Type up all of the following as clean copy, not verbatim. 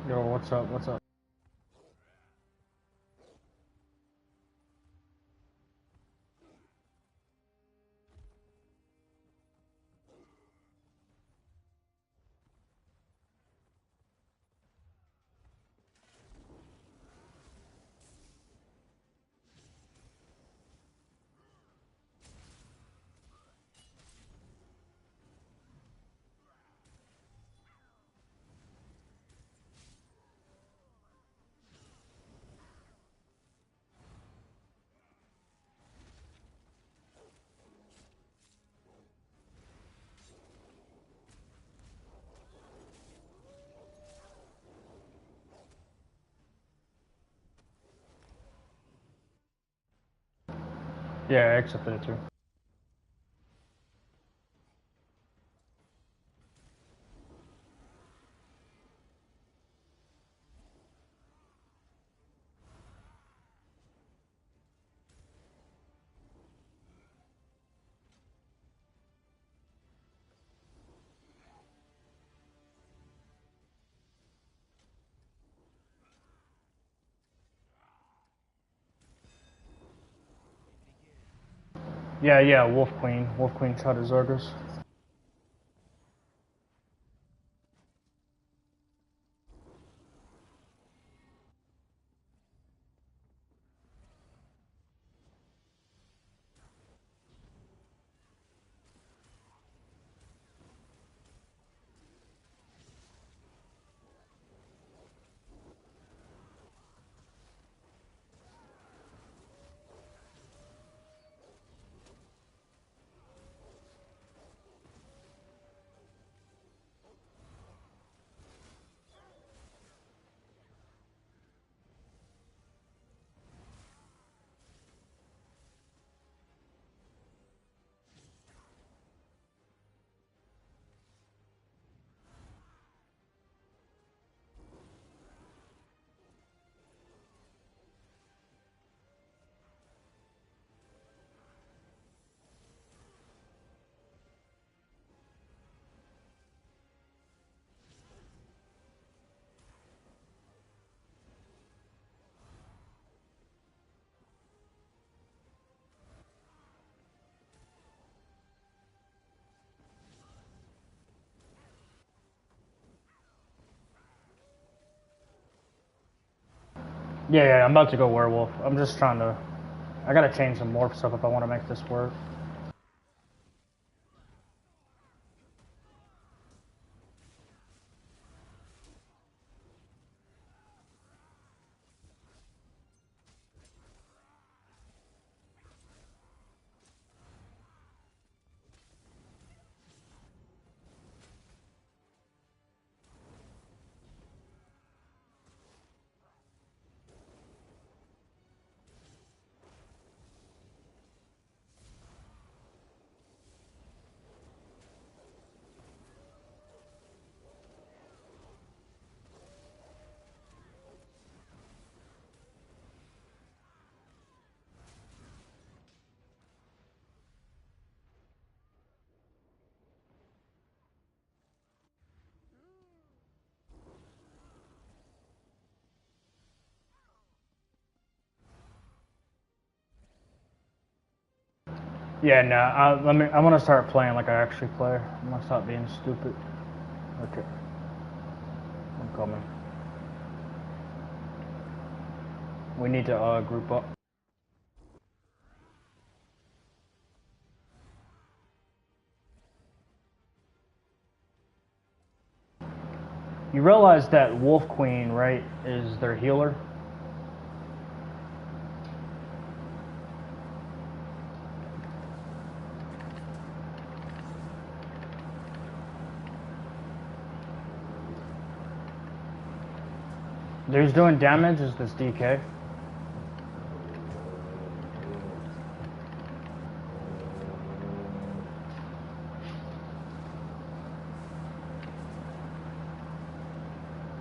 Yo, what's up? What's up? Yeah, I accepted it too. Yeah, Wolf Queen. Wolf Queen shot his Zargus. Yeah, I'm about to go Werewolf. I'm just trying to... I gotta change some morph stuff if I want to make this work. Yeah, nah, I'm gonna start playing like I actually play. I'm gonna stop being stupid. Okay. I'm coming. We need to group up. You realize that Wolf Queen, right, is their healer? Who's doing damage is this DK.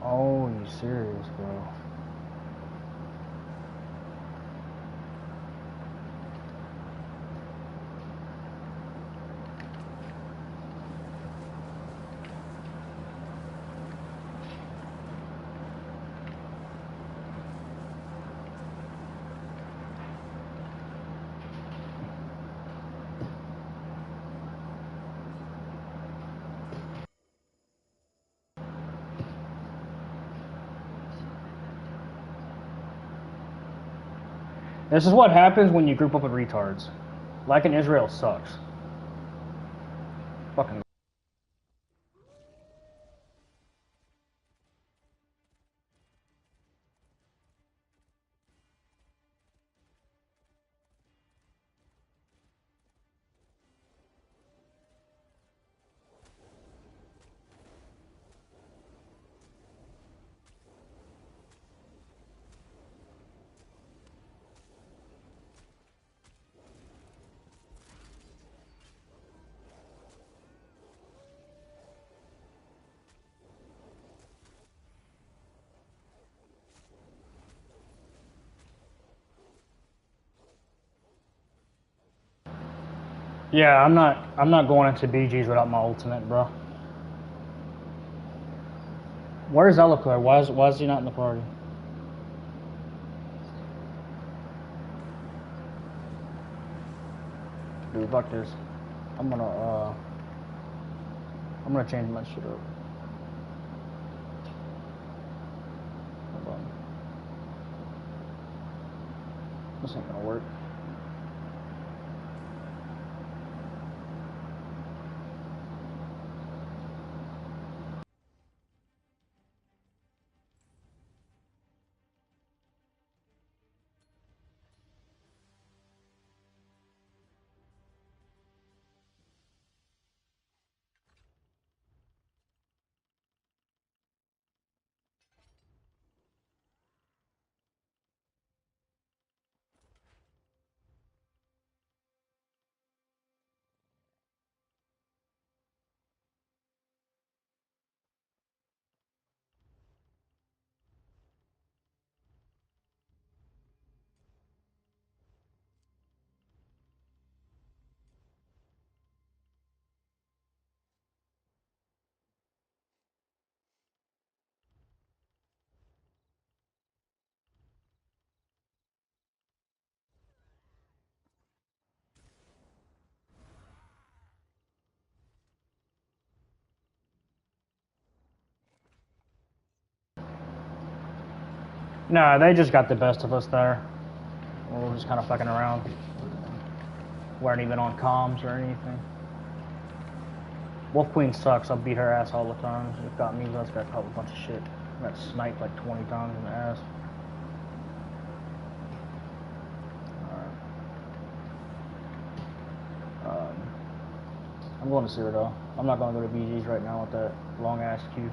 Oh, you serious, bro? This is what happens when you group up with retards. Like in Israel sucks. Fucking. Yeah, I'm not going into BGs without my ultimate, bro. Where's Eloquer? Why is he not in the party? Dude, fuck this. I'm gonna change my shit up. Hold on. This ain't gonna work. Nah, they just got the best of us there. We were just kind of fucking around. Weren't even on comms or anything. Wolf Queen sucks. I'll beat her ass all the time. She's got me. Let's got caught with a bunch of shit. I got sniped like 20 times in the ass. Alright. I'm going to Cyrodiil. I'm not going to go to BGs right now with that long ass queue.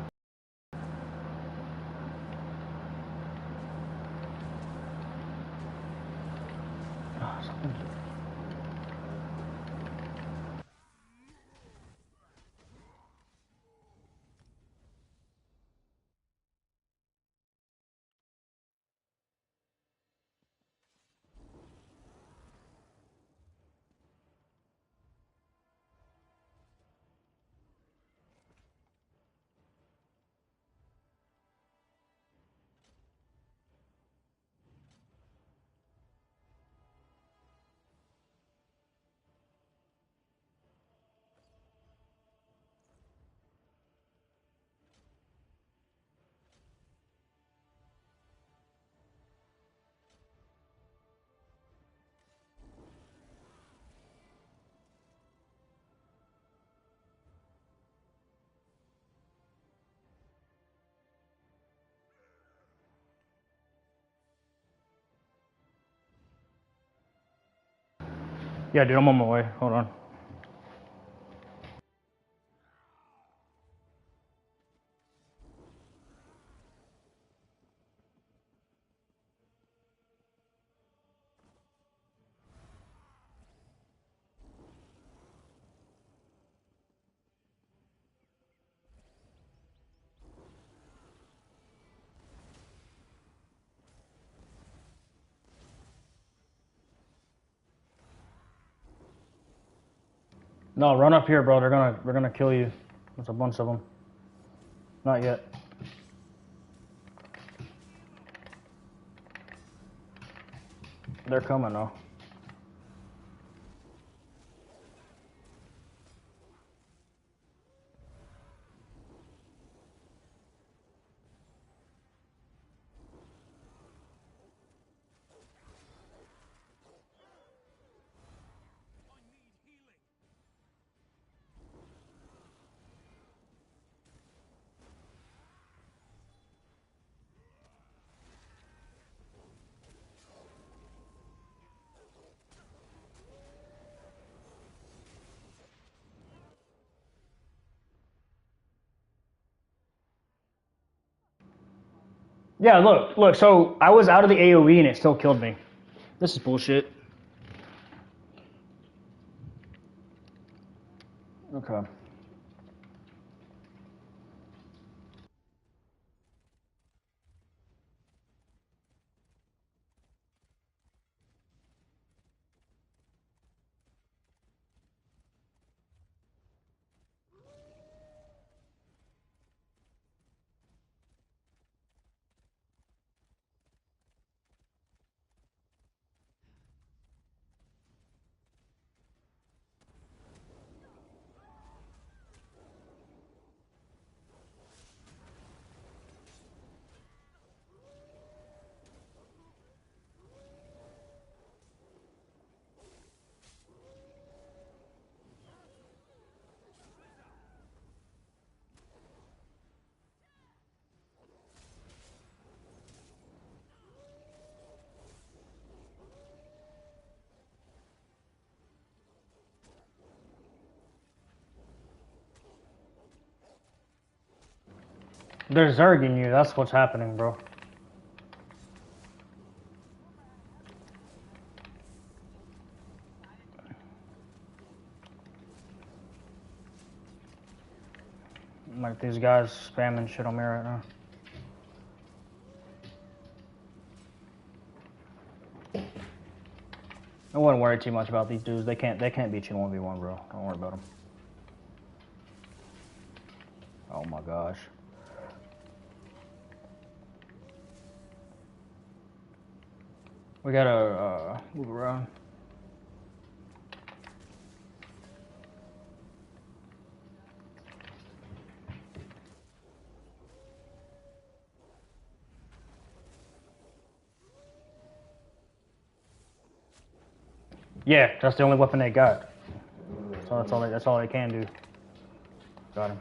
Yeah, dude, I'm on my way. Hold on. No, run up here, bro. They're gonna kill you. There's a bunch of them. Not yet. They're coming though. Yeah, look. So I was out of the AOE and it still killed me. This is bullshit. Okay. They're zerging you. That's what's happening, bro. Like these guys spamming shit on me right now. I wouldn't worry too much about these dudes. They can't beat you 1v1, bro. Don't worry about them. Oh my gosh. We gotta move around. Yeah, that's the only weapon they got. So that's all they can do. Got him.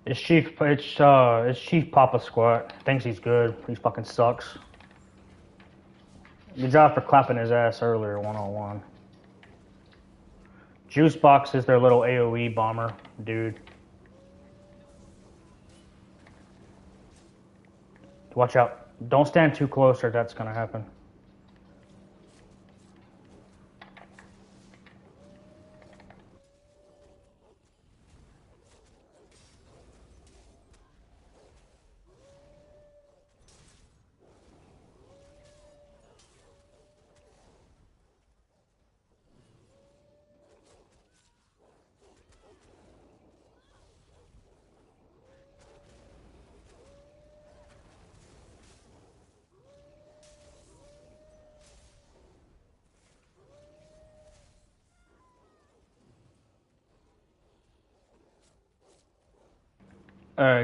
It's Chief Papa Squat. Thinks he's good. He fucking sucks. Good job for clapping his ass earlier, 1-on-1. Juicebox is their little AoE bomber dude. Watch out. Don't stand too close or that's gonna happen.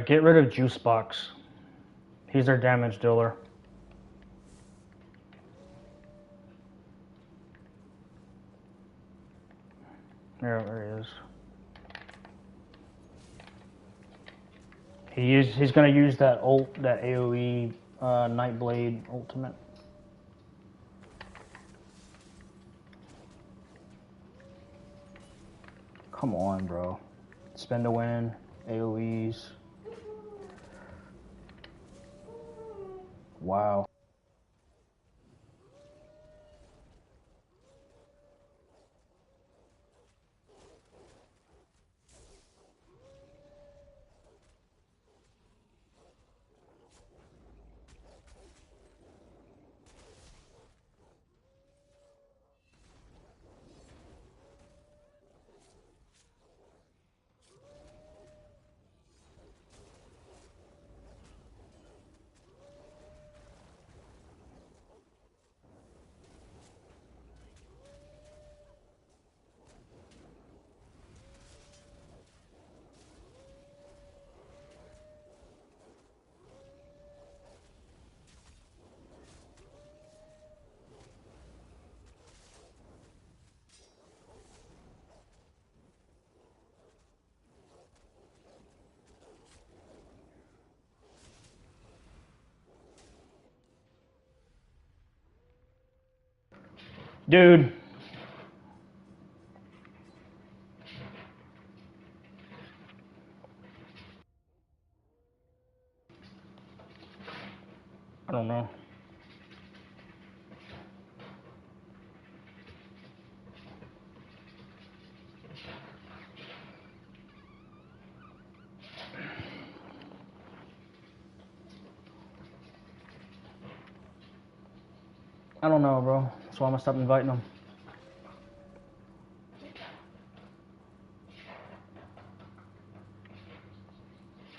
Get rid of Juicebox. He's their damage dealer. Yeah, there he is. He's gonna use that AoE Nightblade ultimate. Come on, bro. Spend to win. AoEs. Wow. Dude. I don't know. I don't know, bro. That's why I'm gonna stop inviting them.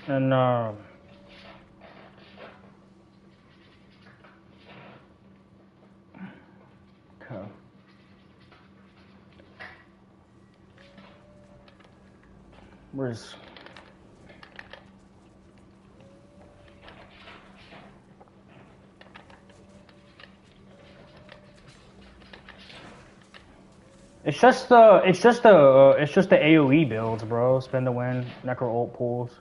And okay. Where's it's just the AOE builds, bro. Spin to win, necro ult pools.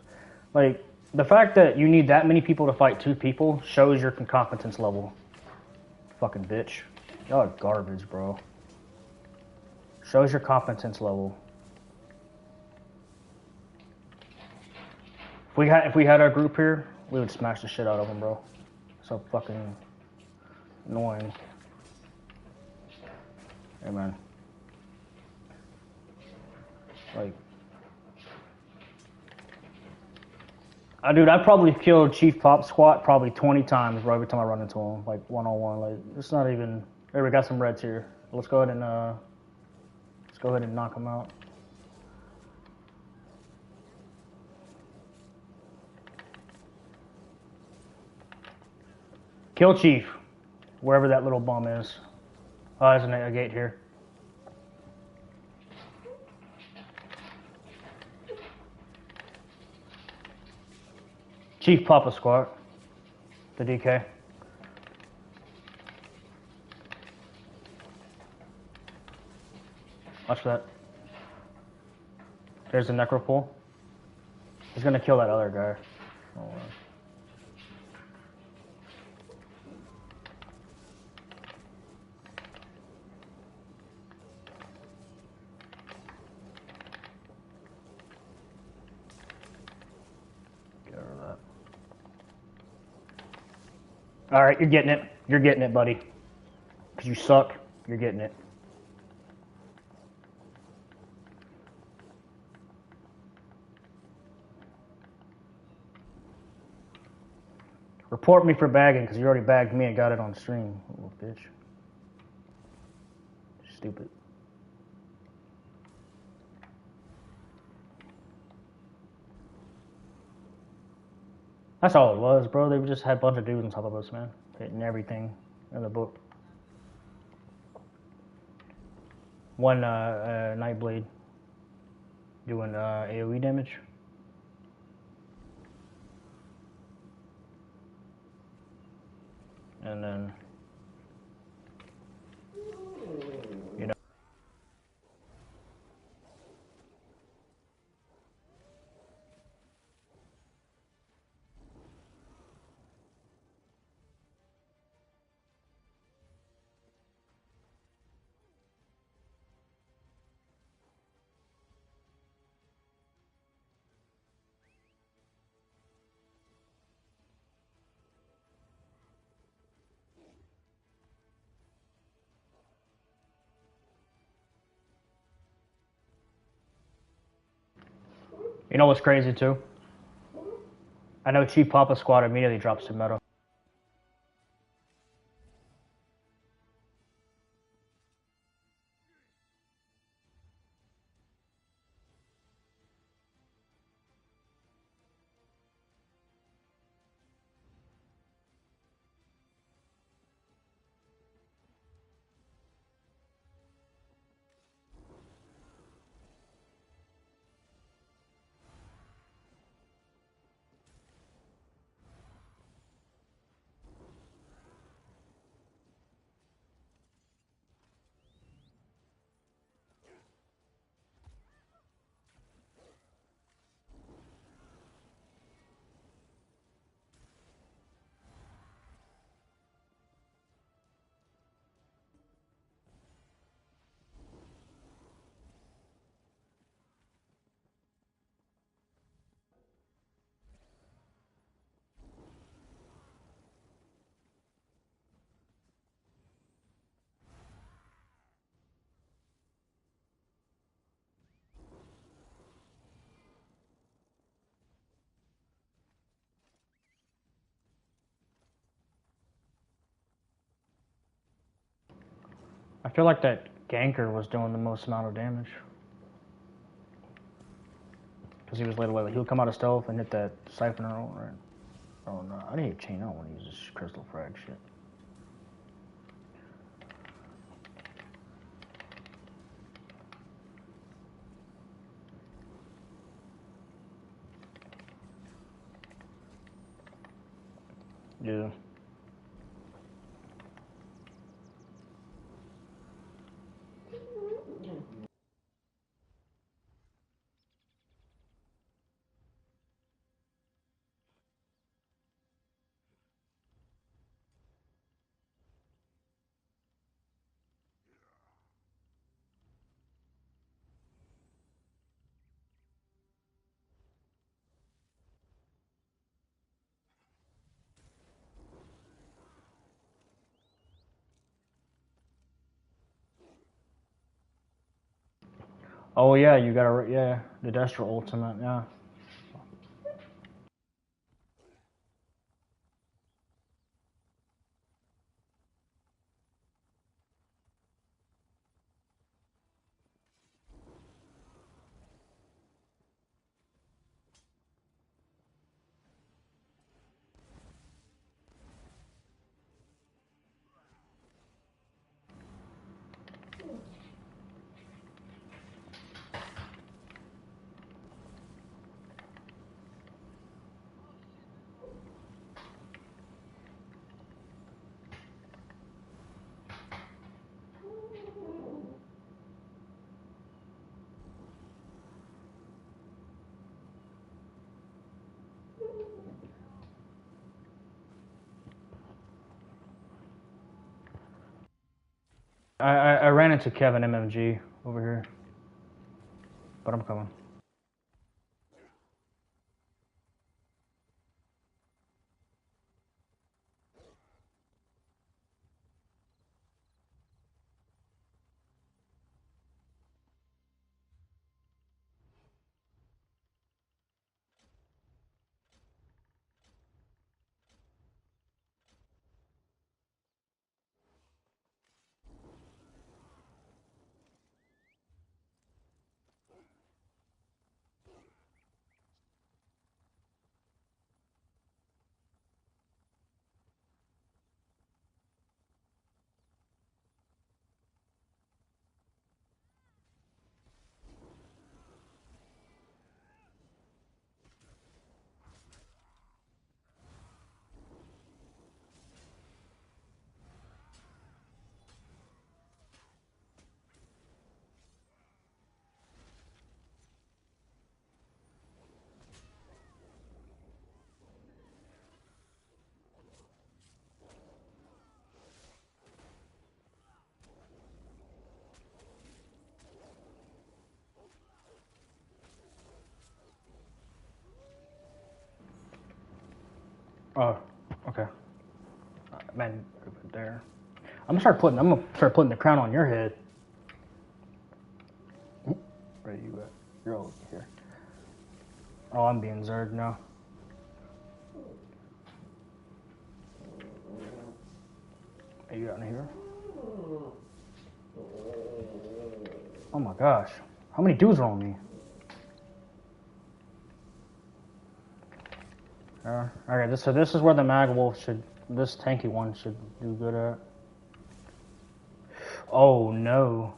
Like the fact that you need that many people to fight 2 people shows your competence level. Fucking bitch. Y'all are garbage, bro. Shows your competence level. If we had our group here, we would smash the shit out of them, bro. So fucking annoying. Hey, man. Like, dude, I probably killed Chief Pop Squat probably 20 times, bro, every time I run into him, like one-on-one. Like, it's not even. There, we got some reds here. Let's go ahead and knock him out. Kill Chief, wherever that little bum is. Oh, there's a gate here. Chief Papa Squat. The DK. Watch that. There's the necropool. He's gonna kill that other guy. Oh, wow. Alright, you're getting it. You're getting it, buddy. Because you suck, you're getting it. Report me for bagging, because you already bagged me and got it on stream, little bitch. Stupid. That's all it was, bro. They just had a bunch of dudes on top of us, man. Hitting everything in the book. One Nightblade doing AoE damage. And then, you know. You know what's crazy too? I know Chief Papa Squad immediately drops to meta. I feel like that ganker was doing the most amount of damage. Because he was laid away. Like, he would come out of stealth and hit that siphoner roll, right? Oh no, I need a chain. I don't want to use this crystal frag shit. Yeah. Oh yeah, you gotta, yeah, the Destro ultimate, yeah. I ran into Kevin MMG over here, but I'm coming. Oh, okay. Man, there. I'm gonna start putting the crown on your head. Where are you at? You're over here. Oh, I'm being Zerg now. Are you out in here? Oh my gosh. How many dudes are on me? Okay, so this is where the Mag Wolf should, this tanky one should do good at. Oh no.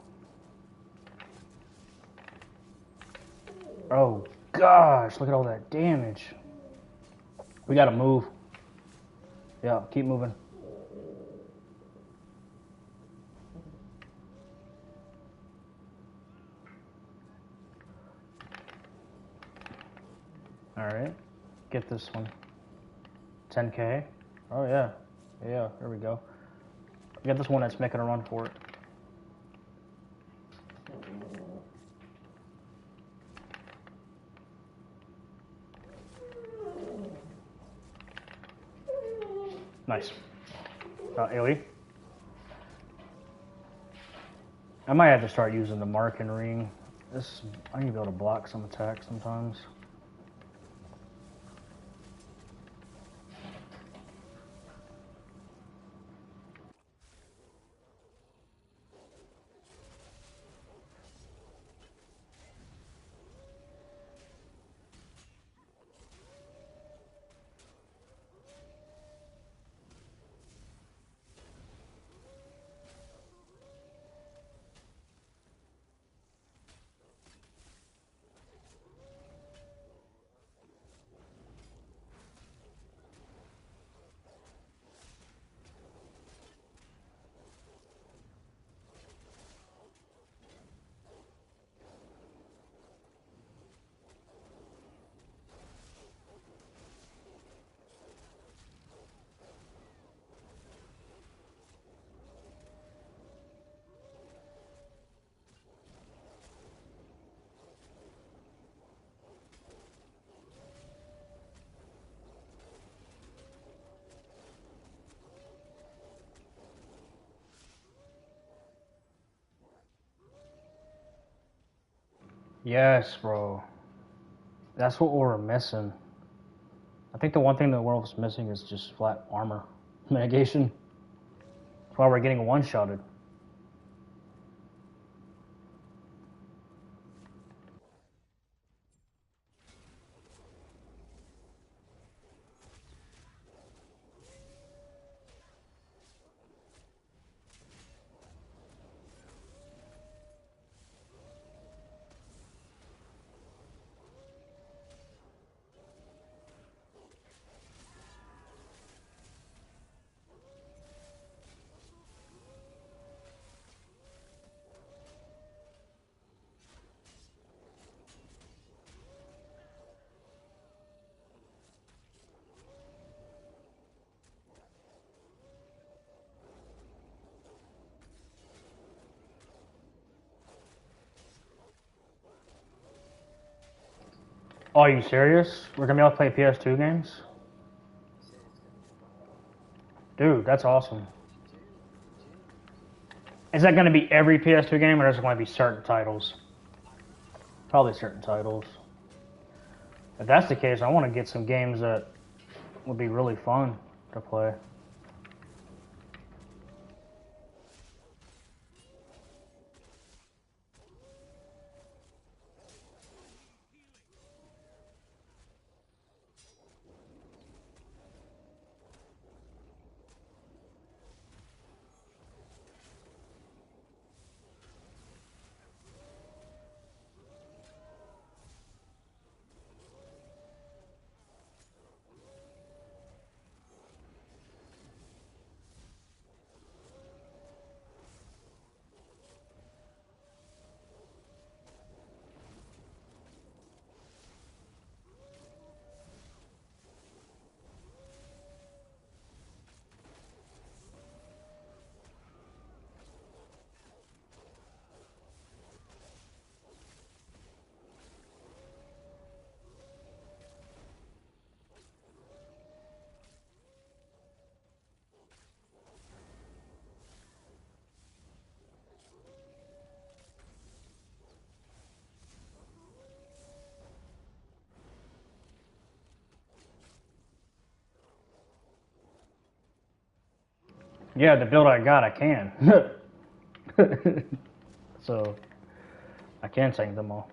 Oh gosh, look at all that damage. We gotta move. Yeah, keep moving. Alright, get this one. 10k. Oh yeah. Yeah, there we go. Get this one that's making a run for it. Nice. AoE. I might have to start using the marking ring. I need to be able to block some attacks sometimes. Yes, bro. That's what we're missing. I think the one thing the world's missing is just flat armor mitigation. That's why we're getting one-shotted. Oh, are you serious? We're gonna be able to play PS2 games? Dude, that's awesome. Is that gonna be every PS2 game, or is it gonna be certain titles? Probably certain titles. If that's the case, I want to get some games that would be really fun to play. Yeah, the build I got, I can. So I can tank them all.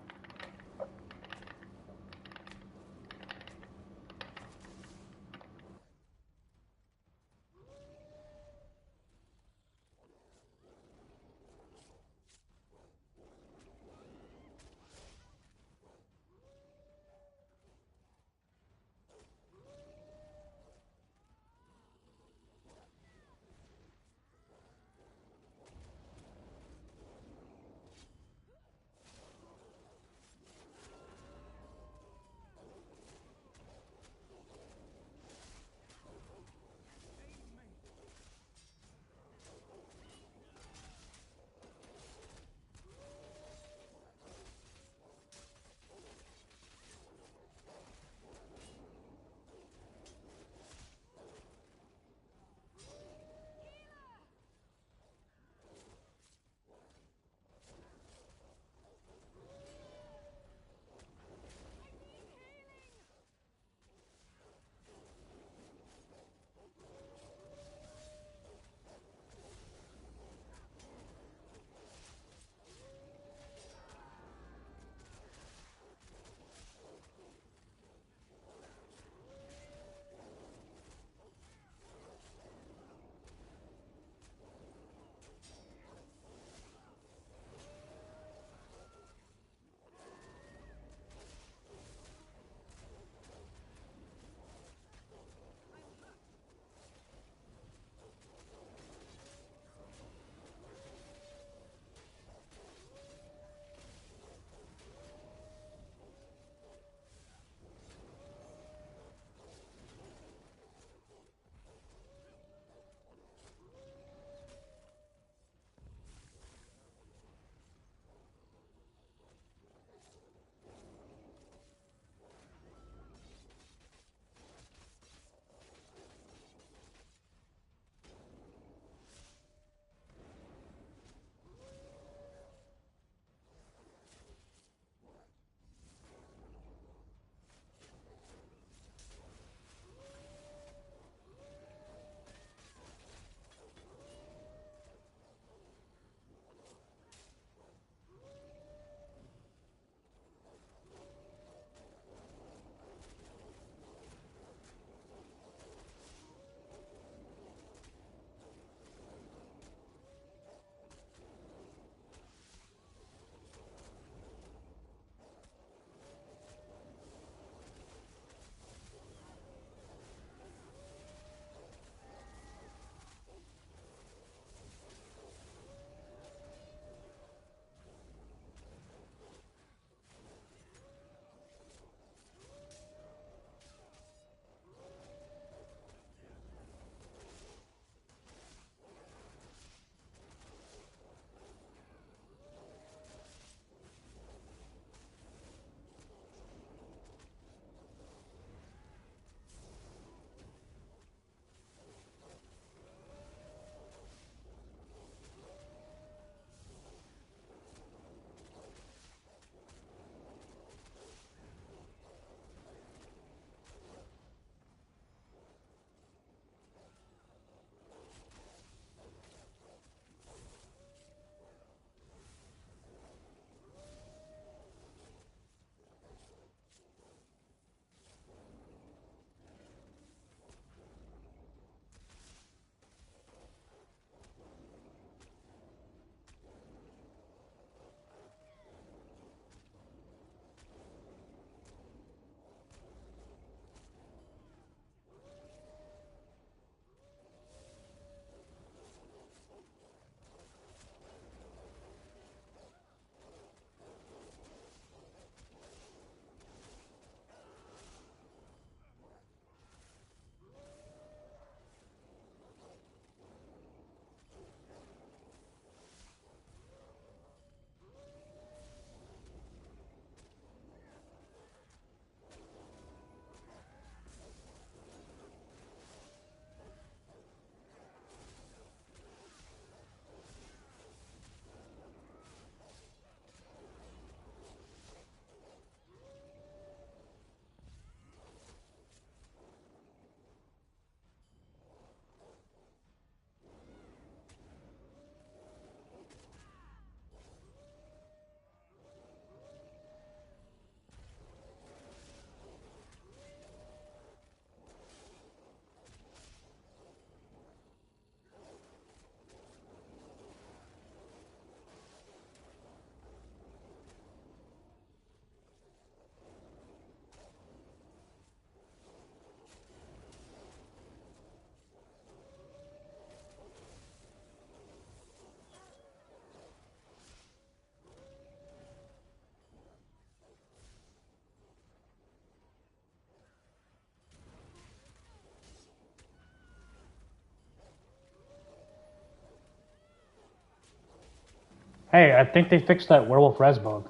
Hey, I think they fixed that werewolf res bug.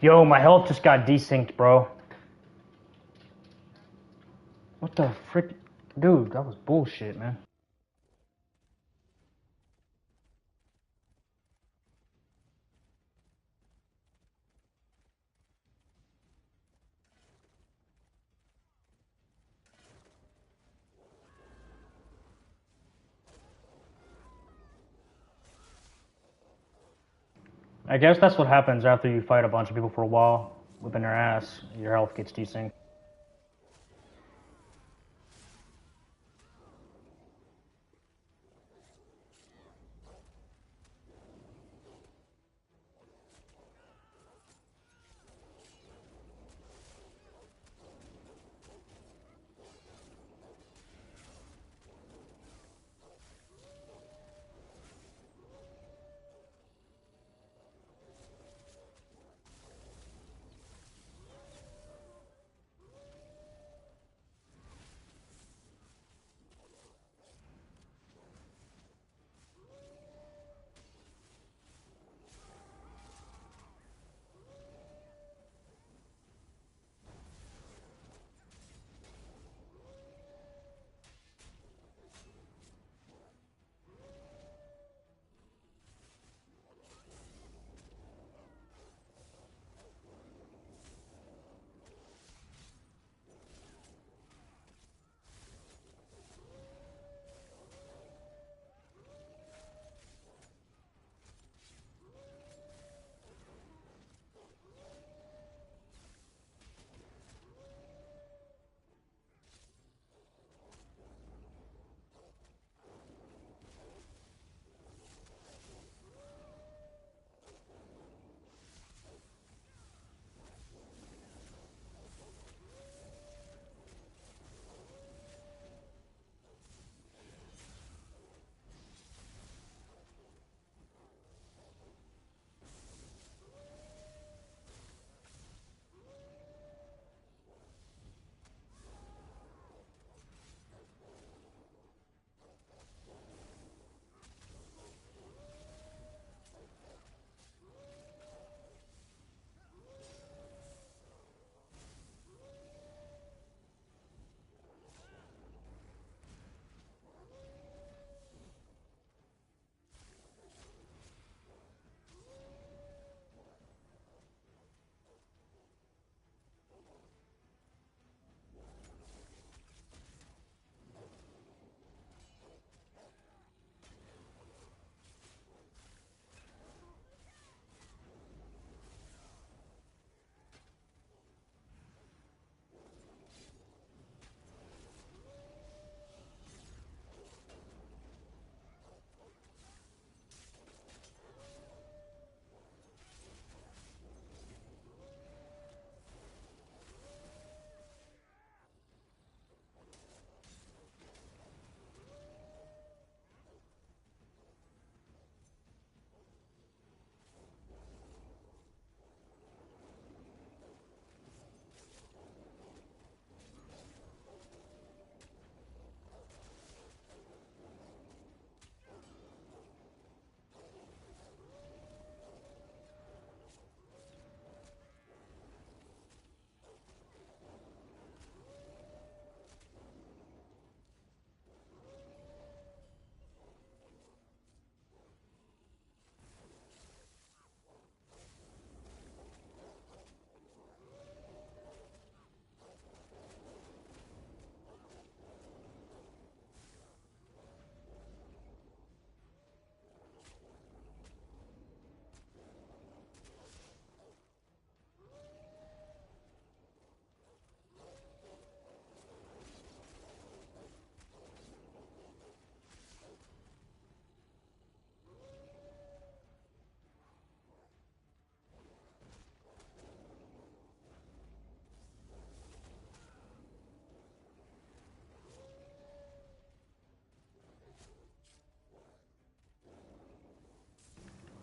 Yo, my health just got desynced, bro. What the frick? Dude, that was bullshit, man. I guess that's what happens after you fight a bunch of people for a while within your ass. Your health gets desynced.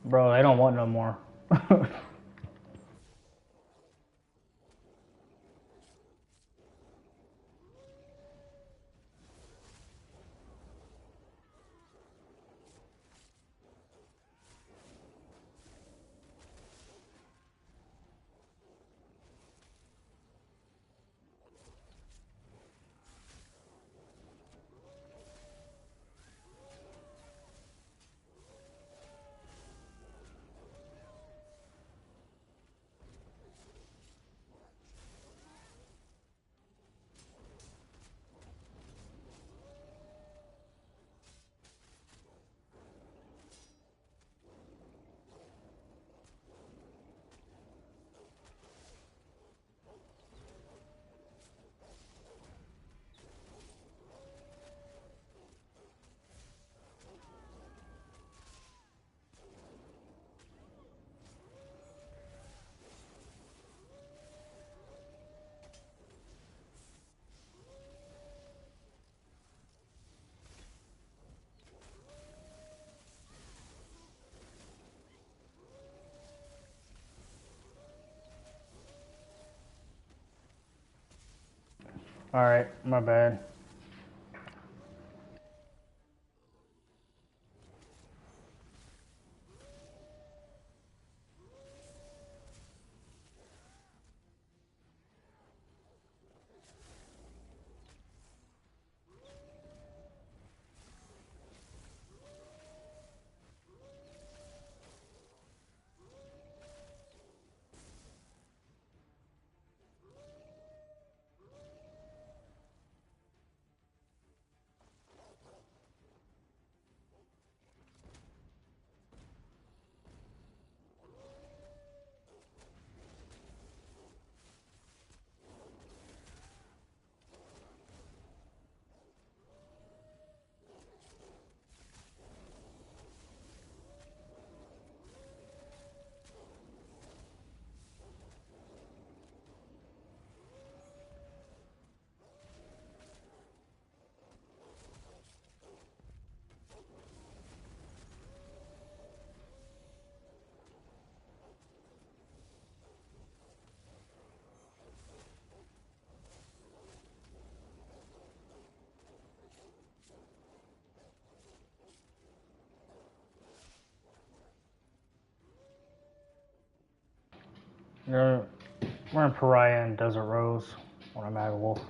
Bro, they don't want no more. Alright, my bad. We're in Pariah and Desert Rose when I'm at a wolf.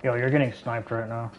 Yo, you're getting sniped right now.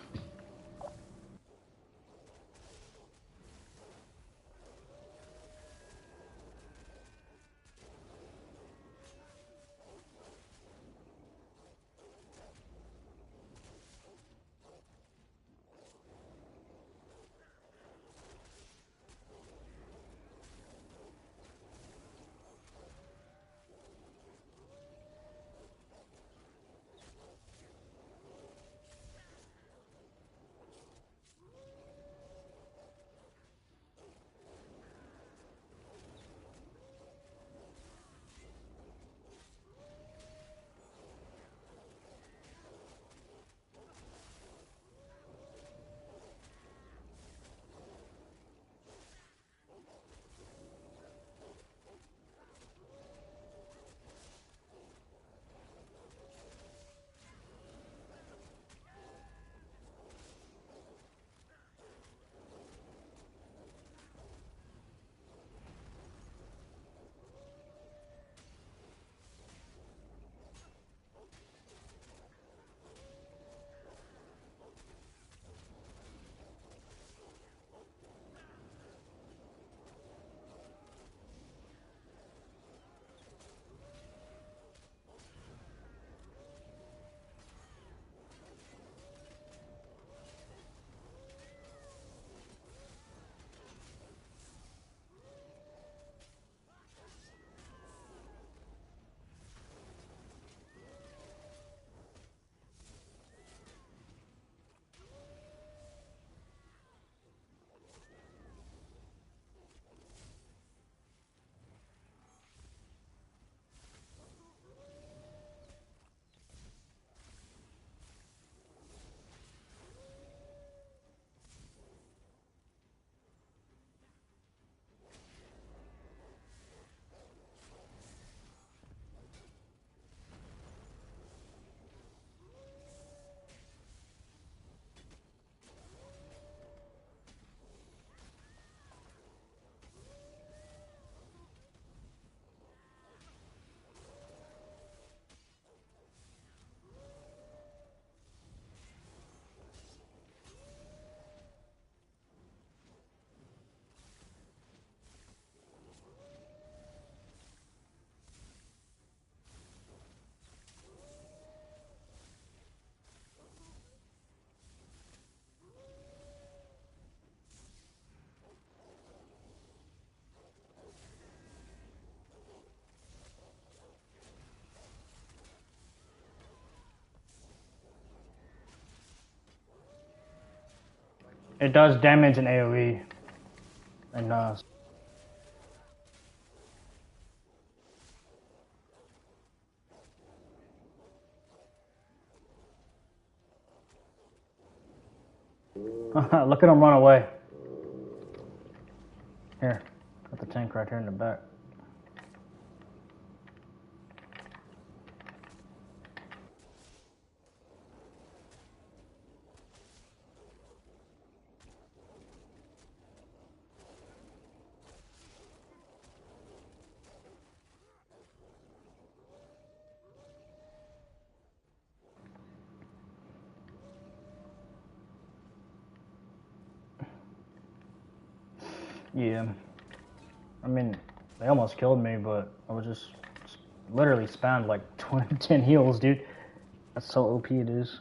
It does damage in AoE. And look at him run away. Here, got the tank right here in the back. Yeah. I mean, they almost killed me, but I was just literally spammed like 10 heals, dude. That's so OP it is.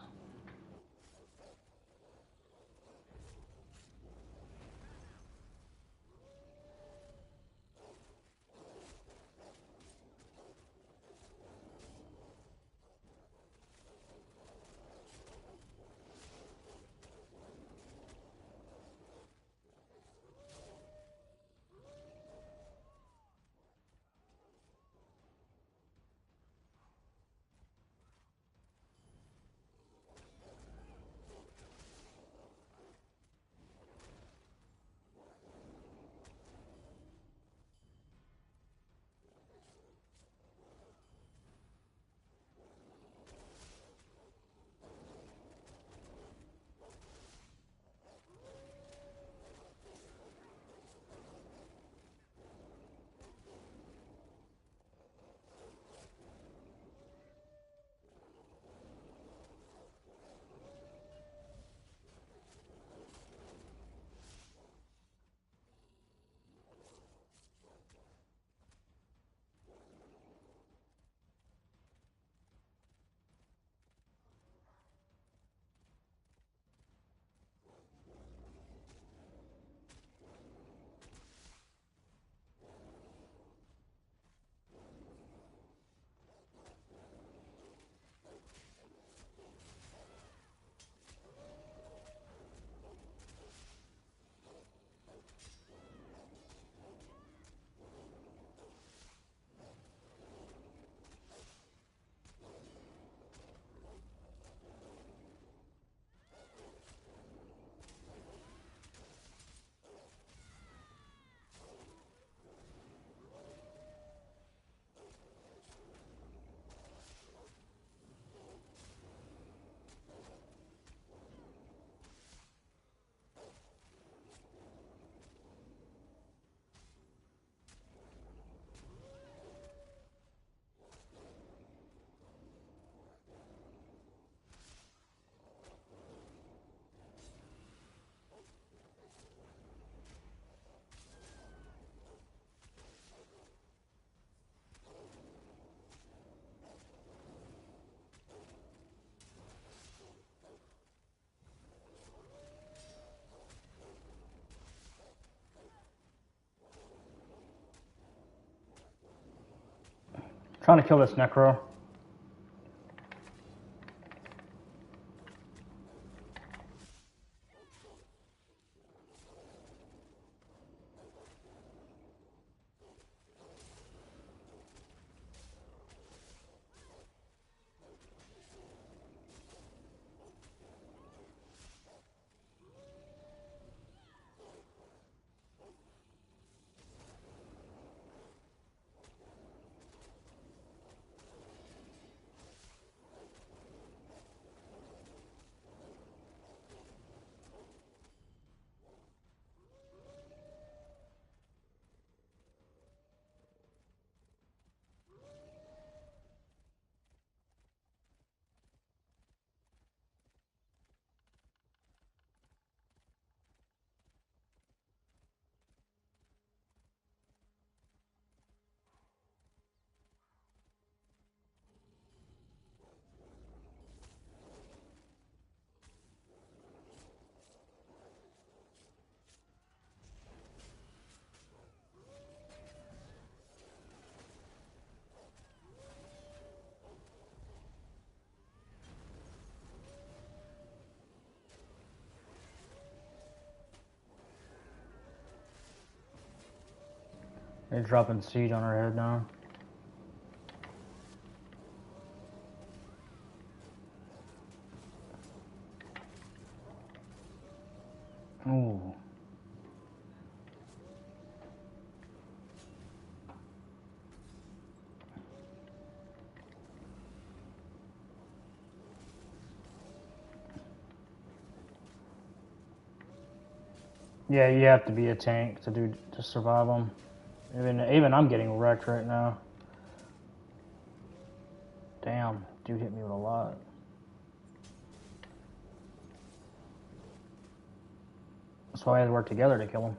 Trying to kill this Necro. They're dropping siege on our head now. Ooh. Yeah, you have to be a tank to survive them. Even I'm getting wrecked right now. Damn, dude hit me with a lot. That's why we had to work together to kill him.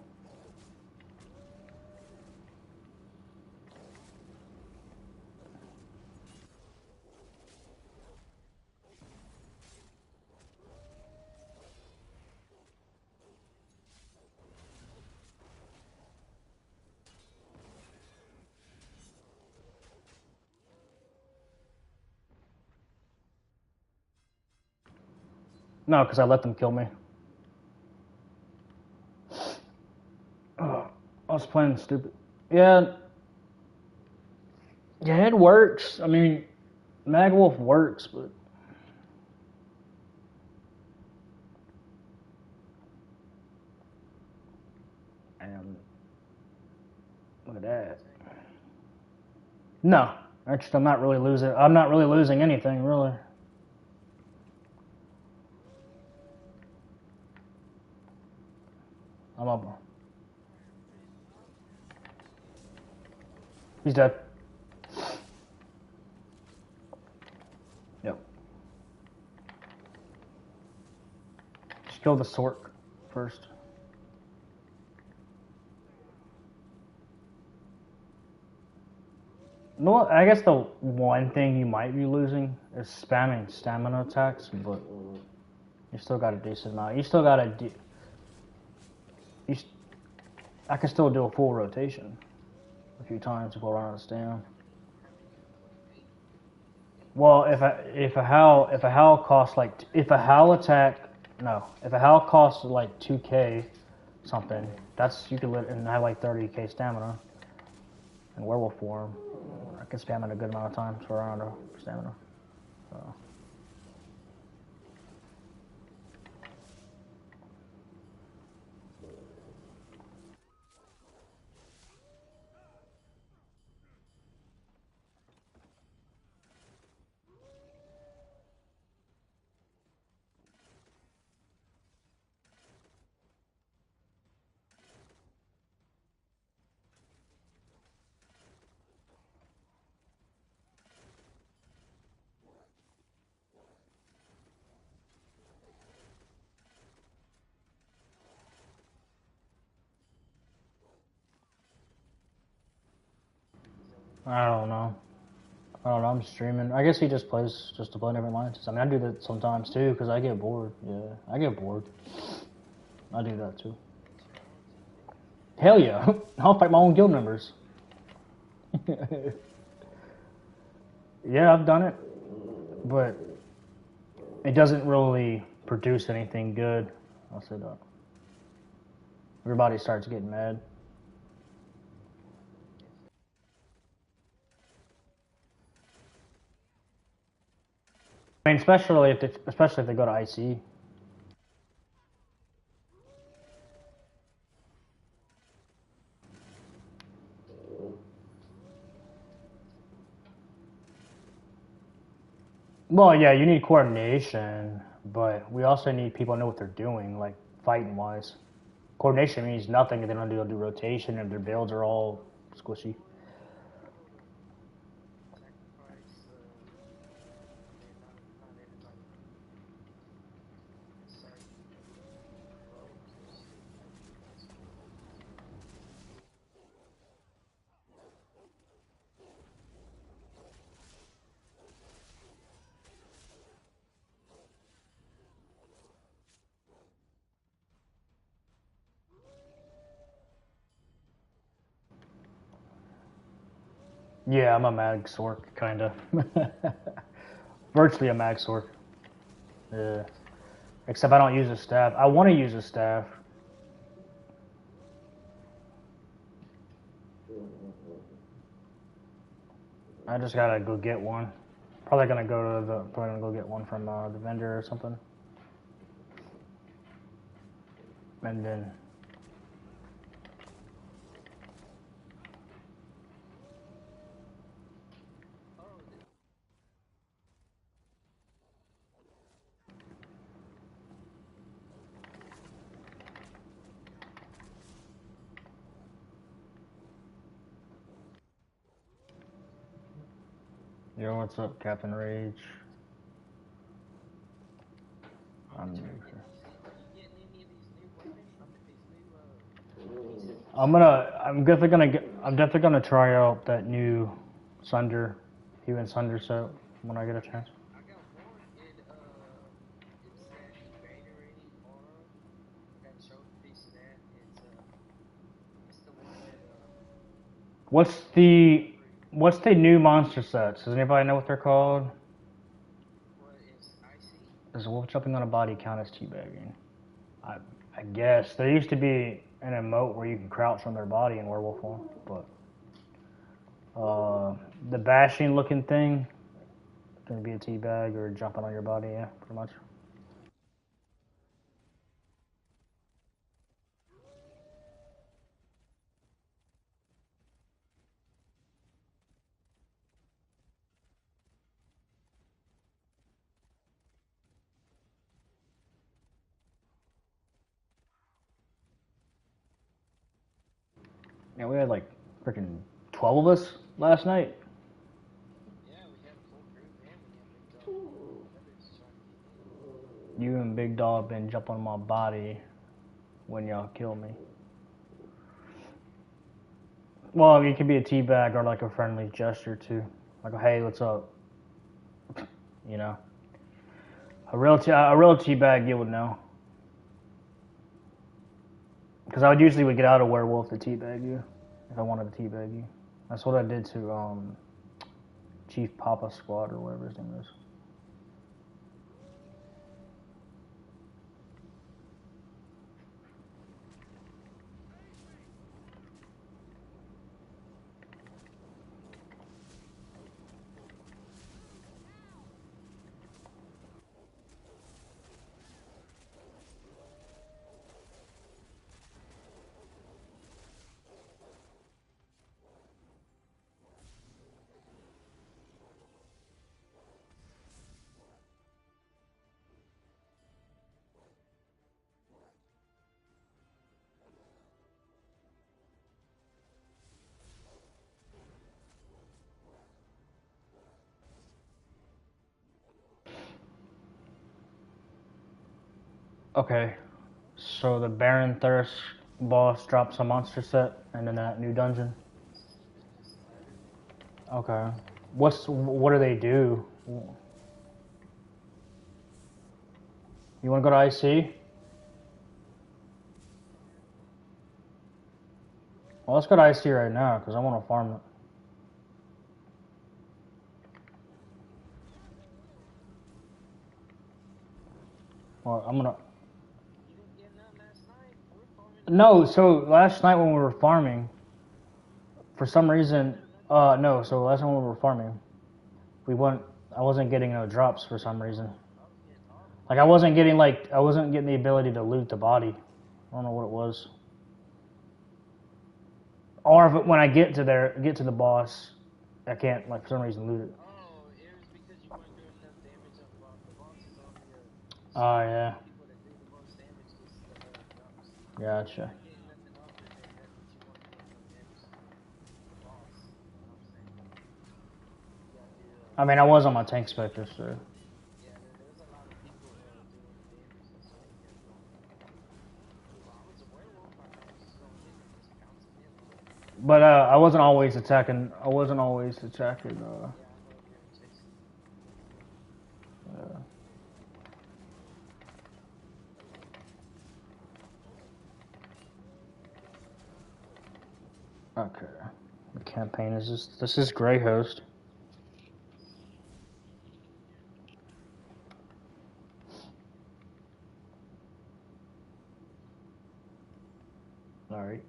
No, because I let them kill me. I was playing stupid. Yeah. Yeah, it works. I mean, Magwolf works, but... Damn. Look at that. No. Actually, I'm not really losing anything, really. I'm up. He's dead. Yep. Just kill the Sork first. You know what? I guess the one thing you might be losing is spamming stamina attacks, but you still got a decent amount. You still got a... I can still do a full rotation a few times before I run out of Stam. Well, if a howl costs like if a howl costs like 2k something, that's you could let and have like 30k stamina in werewolf form. I can spam it a good amount of times for around stamina. So. I don't know. I'm streaming. I guess he just plays just to play different lines. I mean, I do that sometimes too because I get bored. Yeah, I get bored. I do that too. Hell yeah. I'll fight my own guild members. Yeah, I've done it. But it doesn't really produce anything good. I'll say that. Everybody starts getting mad. I mean, especially if they go to IC. Well, yeah, you need coordination, but we also need people to know what they're doing, like fighting wise. Coordination means nothing if they don't do rotation and their builds are all squishy. Yeah, I'm a mag sork, kinda. Virtually a mag sork. Yeah. Except I don't use a staff. I want to use a staff. I just gotta go get one. Probably gonna go get one from the vendor or something. And then yo, what's up, Captain Rage? I'm new here. I'm definitely gonna try out that new Sunder, Human Sunder set when I get a chance. What's the new monster sets? Does anybody know what they're called? Does a wolf jumping on a body count as teabagging? I guess there used to be an emote where you can crouch on their body in werewolf form, but the bashing looking thing gonna be a teabag or jumping on your body, yeah, pretty much. Yeah, we had like freaking 12 of us last night. You and Big Dog been jumping on my body when y'all kill me. Well, it could be a teabag or like a friendly gesture too. Like, hey, what's up? You know, a real teabag, you would know. Because I would usually get out of werewolf to teabag you if I wanted to teabag you. That's what I did to Chief Papa Squad or whatever his name is. Okay, so the Baron Thirst boss drops a monster set and then that new dungeon. Okay, what do they do? You want to go to IC? Well, let's go to IC right now because I want to farm it. Well, I'm gonna. No, so last night when we were farming, for some reason, no. So last night when we were farming, I wasn't getting no drops for some reason. Like I wasn't getting the ability to loot the body. I don't know what it was. Or if when I get to the boss, I can't like for some reason loot it. Oh yeah. Gotcha. I mean, I was on my tank spectre, so. But I wasn't always attacking. Okay. The campaign is this is Grey Host. All right.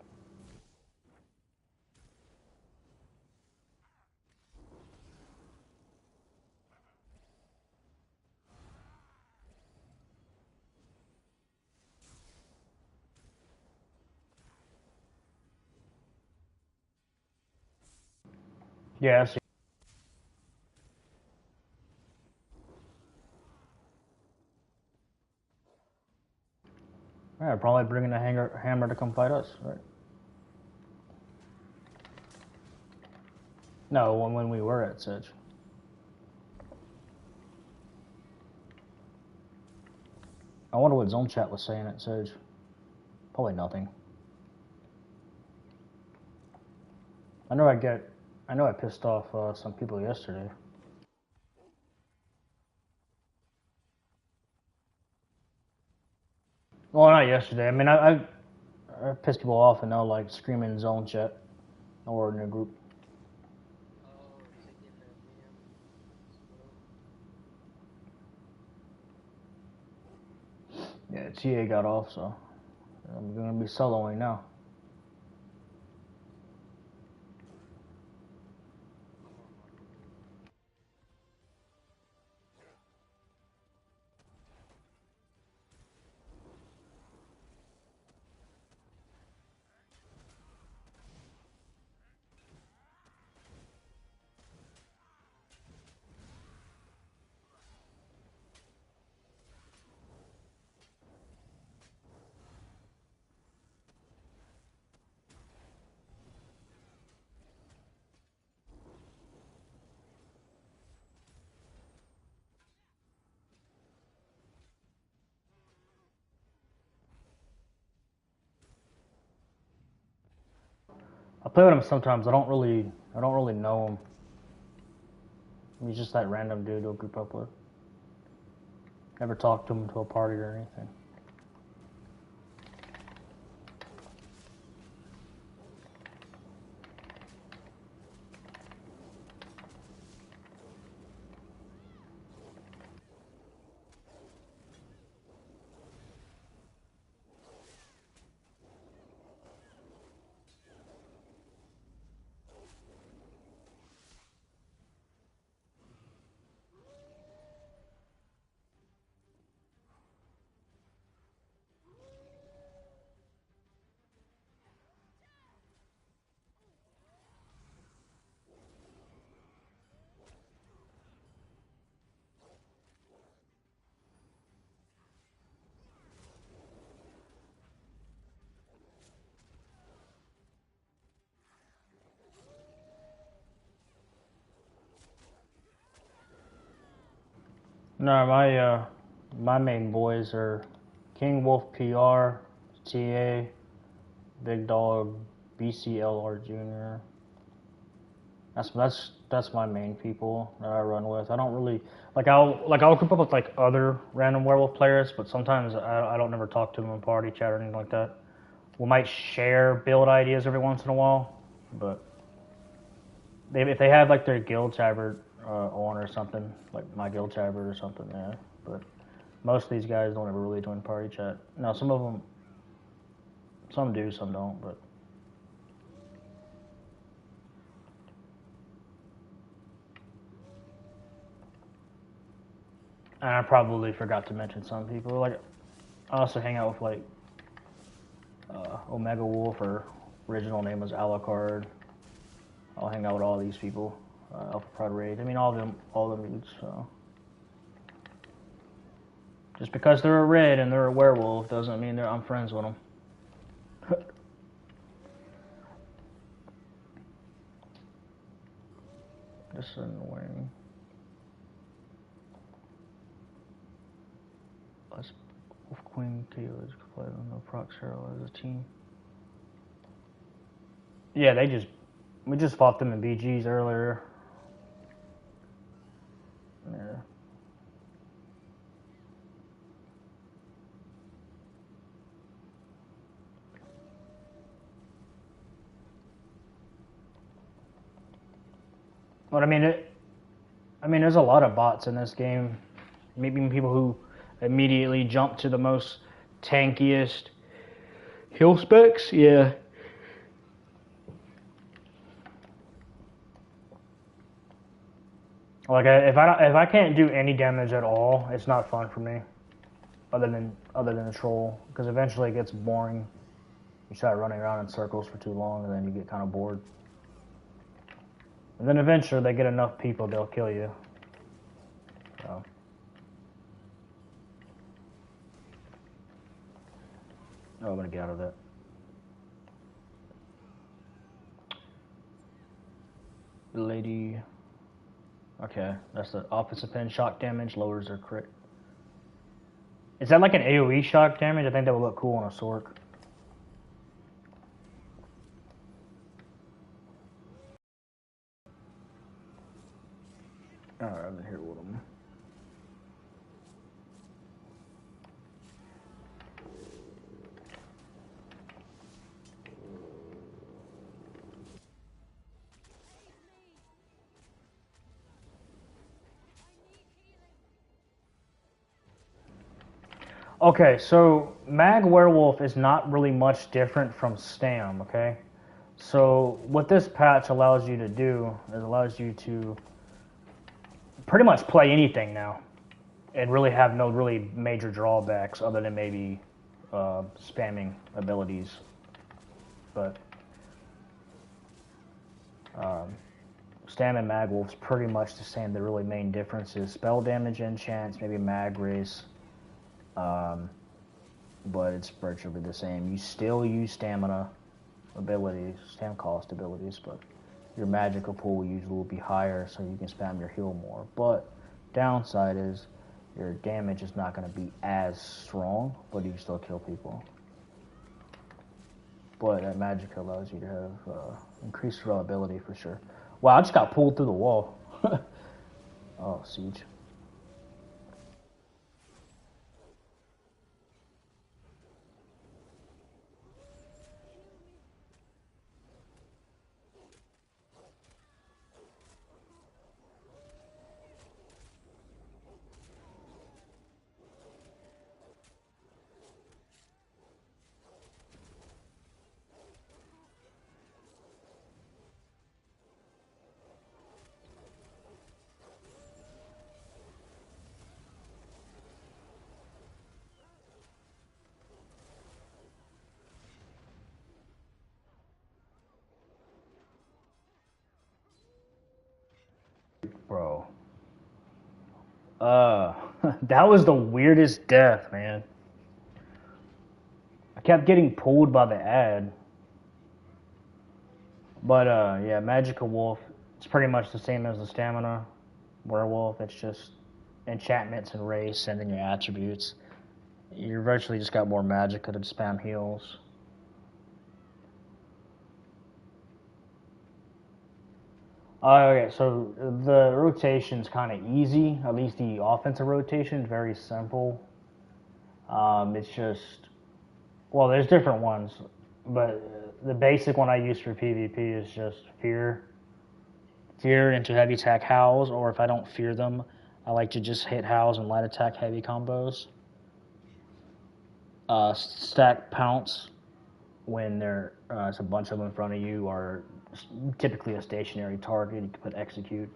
Yeah, I see. Yeah, probably bringing a hammer to come fight us, right? No, when we were at Sedge. I wonder what Zone Chat was saying at Sedge. Probably nothing. I know I pissed off some people yesterday. Well, not yesterday. I mean, I pissed people off and they'll like screaming in Zone Chat or in a group. Yeah, TA got off, so I'm gonna be soloing now. I play with him sometimes. I don't really know him. He's just that random dude to group up with. Never talked to him to a party or anything. No, my main boys are King Wolf PR, TA, Big Dog, BCLR Jr. That's my main people that I run with. I don't really I'll group up with like other random werewolf players, but sometimes I don't never talk to them in party chat or anything like that. We might share build ideas every once in a while, but if they have like their guild tabard on or something, like my guild tabard or something, yeah. But most of these guys don't ever really join party chat. Now some of them, some do, some don't, but. And I probably forgot to mention some people. Like, I also hang out with like Omega Wolf, or original name was Alucard. I'll hang out with all these people. Alpha Prod Raid. I mean, all of them dudes. So. Just because they're a red and they're a werewolf doesn't mean I'm friends with them. This is annoying. Let's Wolf Queen Kayla's play on the Proc Hero as a team. Yeah, we just fought them in BGs earlier. Yeah. But I mean, there's a lot of bots in this game. Maybe people who immediately jump to the most tankiest heal specs. Yeah. Like if I can't do any damage at all, it's not fun for me. Other than the troll, because eventually it gets boring. You start running around in circles for too long, and then you get kind of bored. And then eventually they get enough people, they'll kill you. So. Oh, I'm gonna get out of it. Lady. Okay, that's the offensive pin. Shock damage lowers their crit. Is that like an AoE shock damage? I think that would look cool on a Sork. Alright, I'm here with him. Okay, so Mag Werewolf is not really much different from Stam, okay? So what this patch allows you to do is allows you to pretty much play anything now and really have no really major drawbacks other than maybe spamming abilities. But Stam and Mag Wolf's pretty much the same. The really main difference is spell damage, enchants, maybe Mag Race. But it's virtually the same. You still use stamina abilities, stam cost abilities, but your magical pool usually will be higher, so you can spam your heal more. But downside is your damage is not going to be as strong, but you can still kill people. But that magic allows you to have increased reliability for sure. Wow, I just got pulled through the wall. Oh, siege. Bro. That was the weirdest death, man. I kept getting pulled by the ad. But, yeah, Magical Wolf, it's pretty much the same as the Stamina Werewolf. It's just enchantments and race and then your attributes. You virtually just got more magicka to spam heals. Okay, so the rotation's kind of easy. At least the offensive rotation is very simple. It's just, well, there's different ones, but the basic one I use for PvP is just fear into heavy attack howls, or if I don't fear them, I like to just hit howls and light attack heavy combos. Stack pounce when there's a bunch of them in front of you, or typically a stationary target. You can put execute,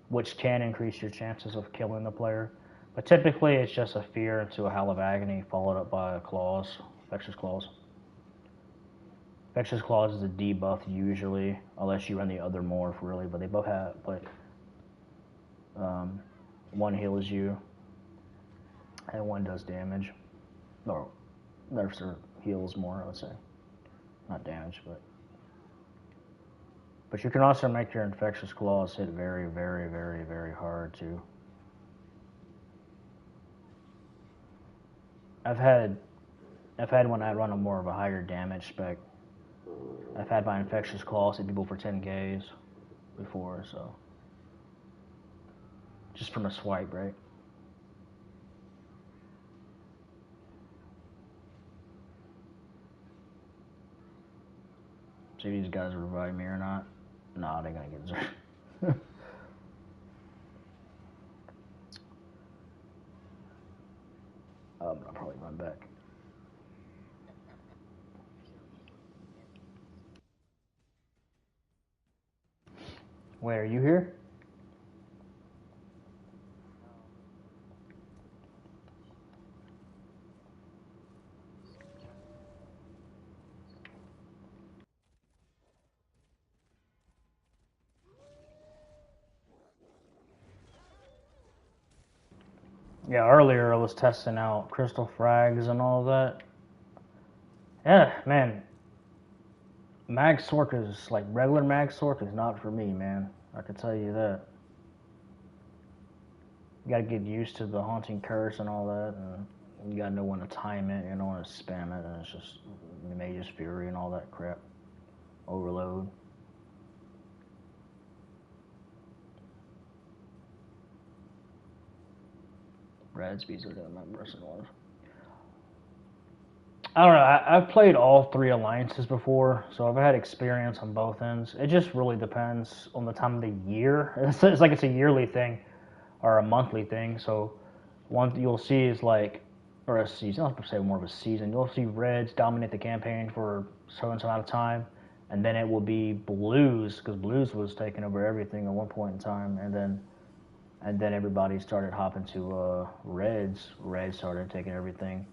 which can increase your chances of killing the player. But typically, it's just a fear into a howl of agony, followed up by a claws, infectious claws. Infectious claws is a debuff usually, unless you run the other morph really. But they both have, but one heals you, and one does damage, or nerfs or heals more, I would say. Not damage, but you can also make your infectious claws hit very, very, very, very hard too. I've had when I run a more of a higher damage spec. I've had my infectious claws hit people for 10Ks before, so just from a swipe, right? See if these guys revive me or not. Nah, they're gonna get zerked. I'll probably run back. Wait, are you here? Yeah, earlier I was testing out crystal frags and all that. Yeah, man, mag sorkas, like regular mag sork, is not for me, man. I can tell you that. You gotta get used to the haunting curse and all that, and you gotta know when to time it, you know when to spam it, and it's just Mage's Fury and all that crap. Overload. Radsby's are my personal one. I don't know. I've played all three alliances before, so I've had experience on both ends. It just really depends on the time of the year. It's like it's a yearly thing or a monthly thing. So one you'll see is like, or a season. I'll say more of a season. You'll see Reds dominate the campaign for so and so amount of time, and then it will be Blues because Blues was taking over everything at one point in time, and then everybody started hopping to Reds. Reds started taking everything.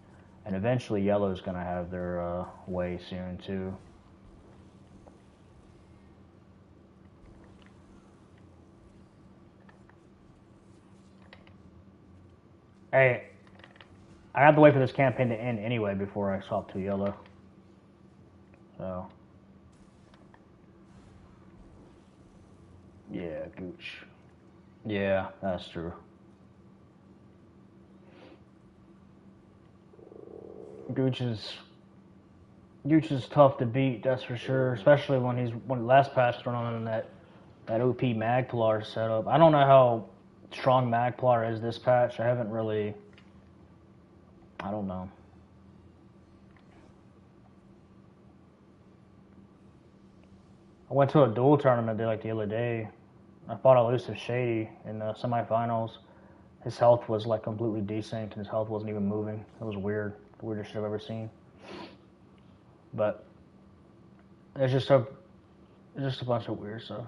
And eventually Yellow's going to have their way soon, too. Hey, I have to wait for this campaign to end anyway before I swap to Yellow. So. Yeah, Gooch. Yeah, that's true. Gooch is tough to beat, that's for sure. Especially when last patch went on that OP Magplar setup. I don't know how strong Magplar is this patch. I haven't really. I don't know. I went to a duel tournament the other day. I fought Elusive Shady in the semifinals. His health was like completely desynced and his health wasn't even moving. It was weird. The weirdest shit I've ever seen. But it's just a bunch of weird stuff.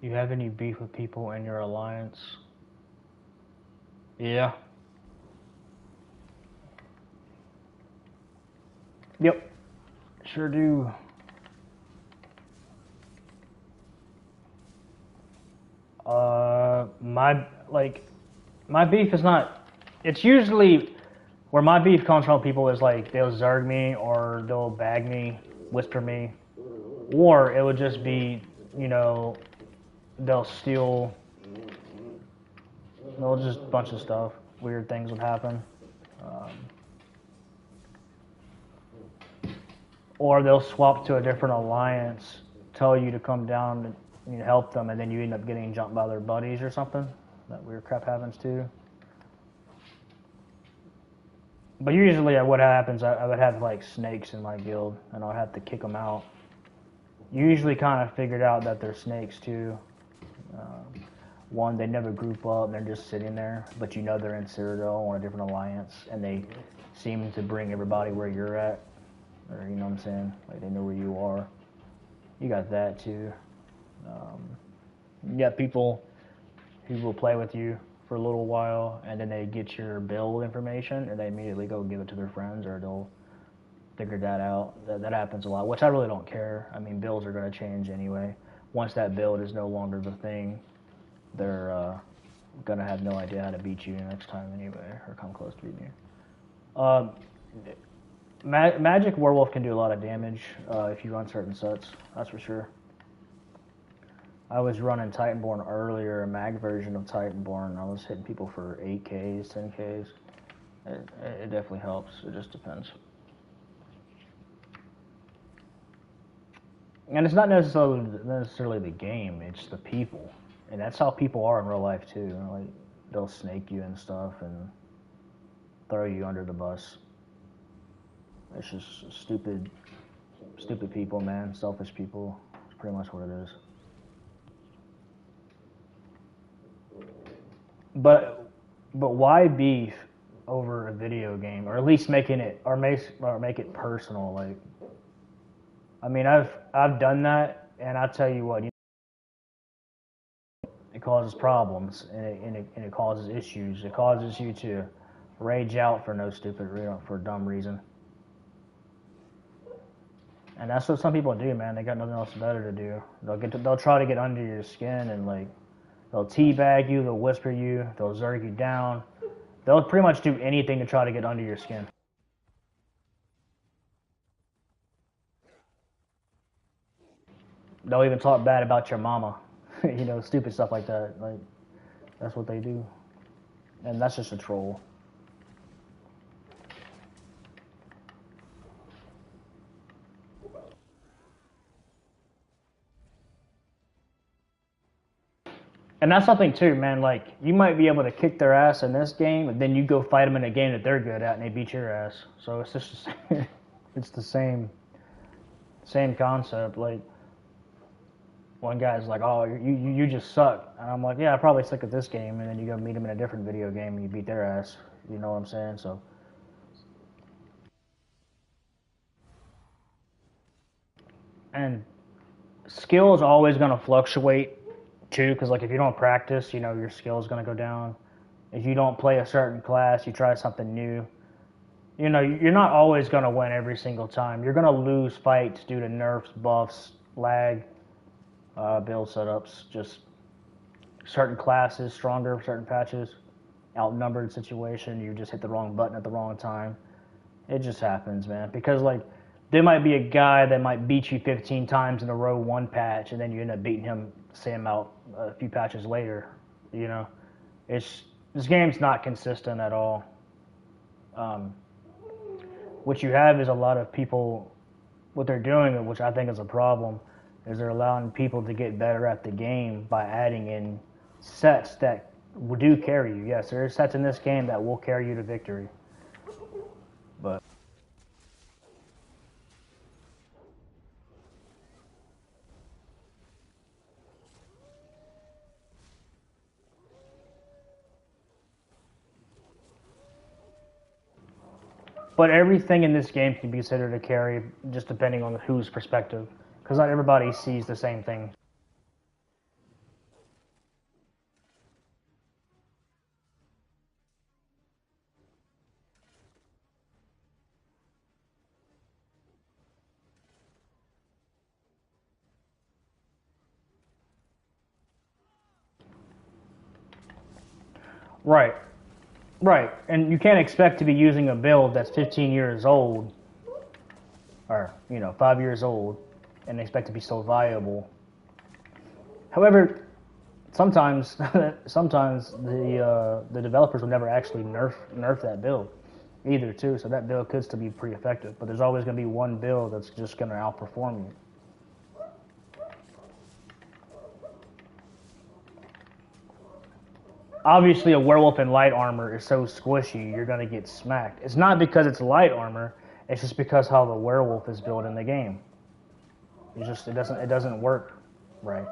You have any beef with people in your alliance? Yeah. Yep. Sure do. My beef is not. It's usually where my beef comes from. People is like they'll zerg me or they'll bag me, whisper me, or it would just be they'll steal. They'll just a bunch of stuff. Weird things would happen. Or they'll swap to a different alliance, tell you to come down and help them, and then you end up getting jumped by their buddies or something. That weird crap happens too. But usually what happens, I would have like snakes in my guild, and I'd have to kick them out. Usually kind of figured out that they're snakes too. One, they never group up, and they're just sitting there, but you know they're in Citadel on a different alliance, and they seem to bring everybody where you're at. Or, you know what I'm saying? Like, they know where you are. You got that, too. You got people who will play with you for a little while, and then they get your build information, and they immediately go give it to their friends, or they'll figure that out. That happens a lot, which I really don't care. I mean, builds are going to change anyway. Once that build is no longer the thing, they're going to have no idea how to beat you next time anyway, or come close to beating you. Magic Werewolf can do a lot of damage if you run certain sets, that's for sure. I was running Titanborn earlier, a mag version of Titanborn. I was hitting people for 8Ks, 10Ks. It definitely helps. It just depends. And it's not necessarily the game, it's the people. And that's how people are in real life too. Like, they'll snake you and stuff and throw you under the bus. It's just stupid people, man. Selfish people. It's pretty much what it is. But why beef over a video game, or at least make it personal? Like, I mean, I've done that, and I tell you what, it causes problems, and it causes issues. It causes you to rage out for no stupid, for dumb reason. And that's what some people do, man. They got nothing else better to do. They'll try to get under your skin and like they'll teabag you, they'll whisper you, they'll zerg you down. They'll pretty much do anything to try to get under your skin. They'll even talk bad about your mama. You know, stupid stuff like that. Like that's what they do. And that's just a troll. And that's something too, man. Like you might be able to kick their ass in this game, and then you go fight them in a game that they're good at, and they beat your ass. So it's just, it's the same concept. Like one guy's like, "Oh, you just suck," and I'm like, "Yeah, I probably suck at this game," and then you go meet them in a different video game and you beat their ass. You know what I'm saying? So. And skill is always going to fluctuate too, because like if you don't practice, you know your skill is going to go down. If you don't play a certain class, you try something new. You know you're not always going to win every single time. You're going to lose fights due to nerfs, buffs, lag, build setups, just certain classes stronger, certain patches, outnumbered situation. You just hit the wrong button at the wrong time. It just happens, man. Because like there might be a guy that might beat you 15 times in a row one patch, and then you end up beating him the same amount a few patches later. You know, this game's not consistent at all. What you have is a lot of people. What they're doing, which I think is a problem, is they're allowing people to get better at the game by adding in sets that do carry you. Yes, there are sets in this game that will carry you to victory. But everything in this game can be considered a carry, just depending on whose perspective, because not everybody sees the same thing. Right, right, and you can't expect to be using a build that's 15 years old, or 5 years old, and expect to be still viable. However, sometimes the developers will never actually nerf that build either too. So that build could still be pretty effective, but there's always going to be one build that's just going to outperform you. Obviously, a werewolf in light armor is so squishy, you're going to get smacked. It's not because it's light armor; it's just because how the werewolf is built in the game. It doesn't work right.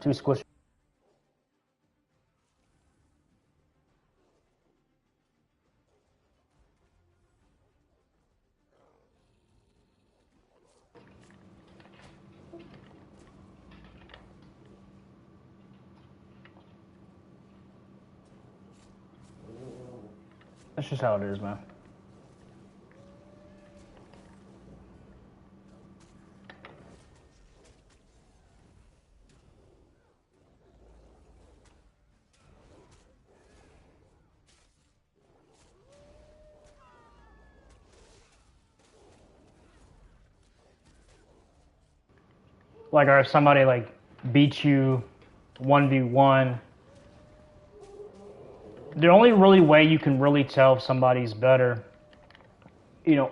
Too squishy. That's just how it is, man. Like, or if somebody like beats you 1v1, the only really way you can really tell if somebody's better,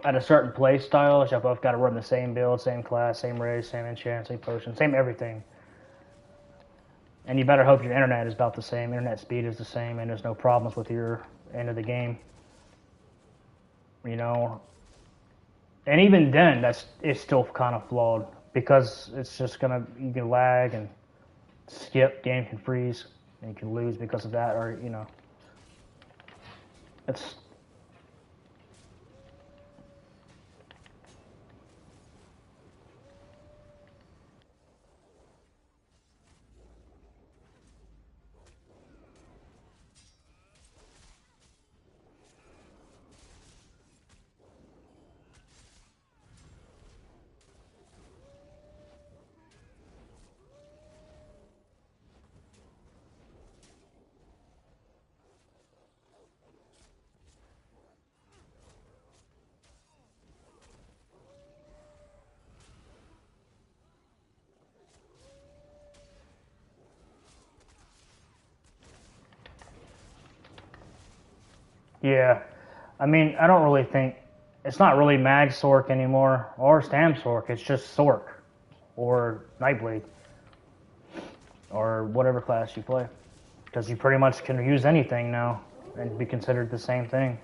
at a certain play style, is y'all both got to run the same build, same class, same race, same enchant, same potion, same everything. And you better hope your internet is about the same, internet speed is the same, and there's no problems with your end of the game. And even then, it's still kind of flawed because it's just you can lag and skip, game can freeze, and you can lose because of that, or it's. Yeah, I mean, I don't really think it's not really Mag Sork anymore or Stam Sork. It's just Sork or Nightblade or whatever class you play, because you pretty much can use anything now and be considered the same thing.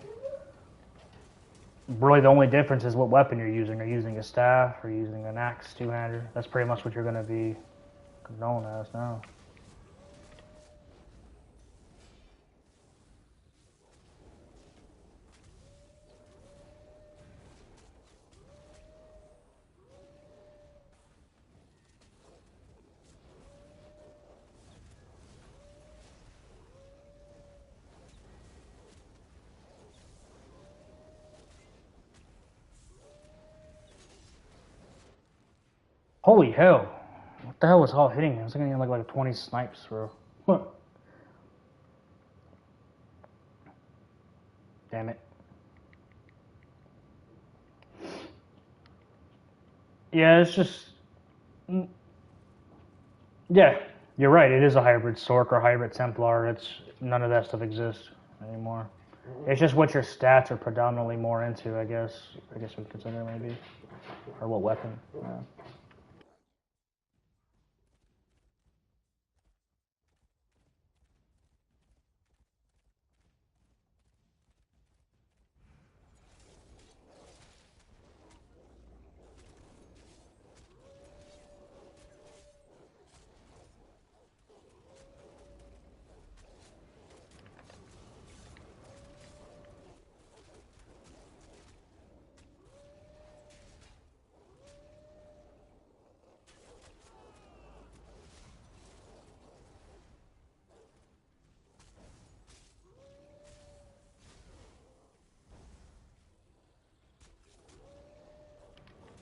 Really, the only difference is what weapon you're using. Are you using a staff or using an axe two-hander? That's pretty much what you're going to be known as now. Holy hell! What the hell was all hitting me? I was thinking like 20 snipes, bro. Huh. Damn it. Yeah, it's just. Yeah, you're right. It is a hybrid Sork or hybrid Templar. It's none of that stuff exists anymore. It's just what your stats are predominantly more into, I guess. I guess we consider maybe, or what weapon. Yeah.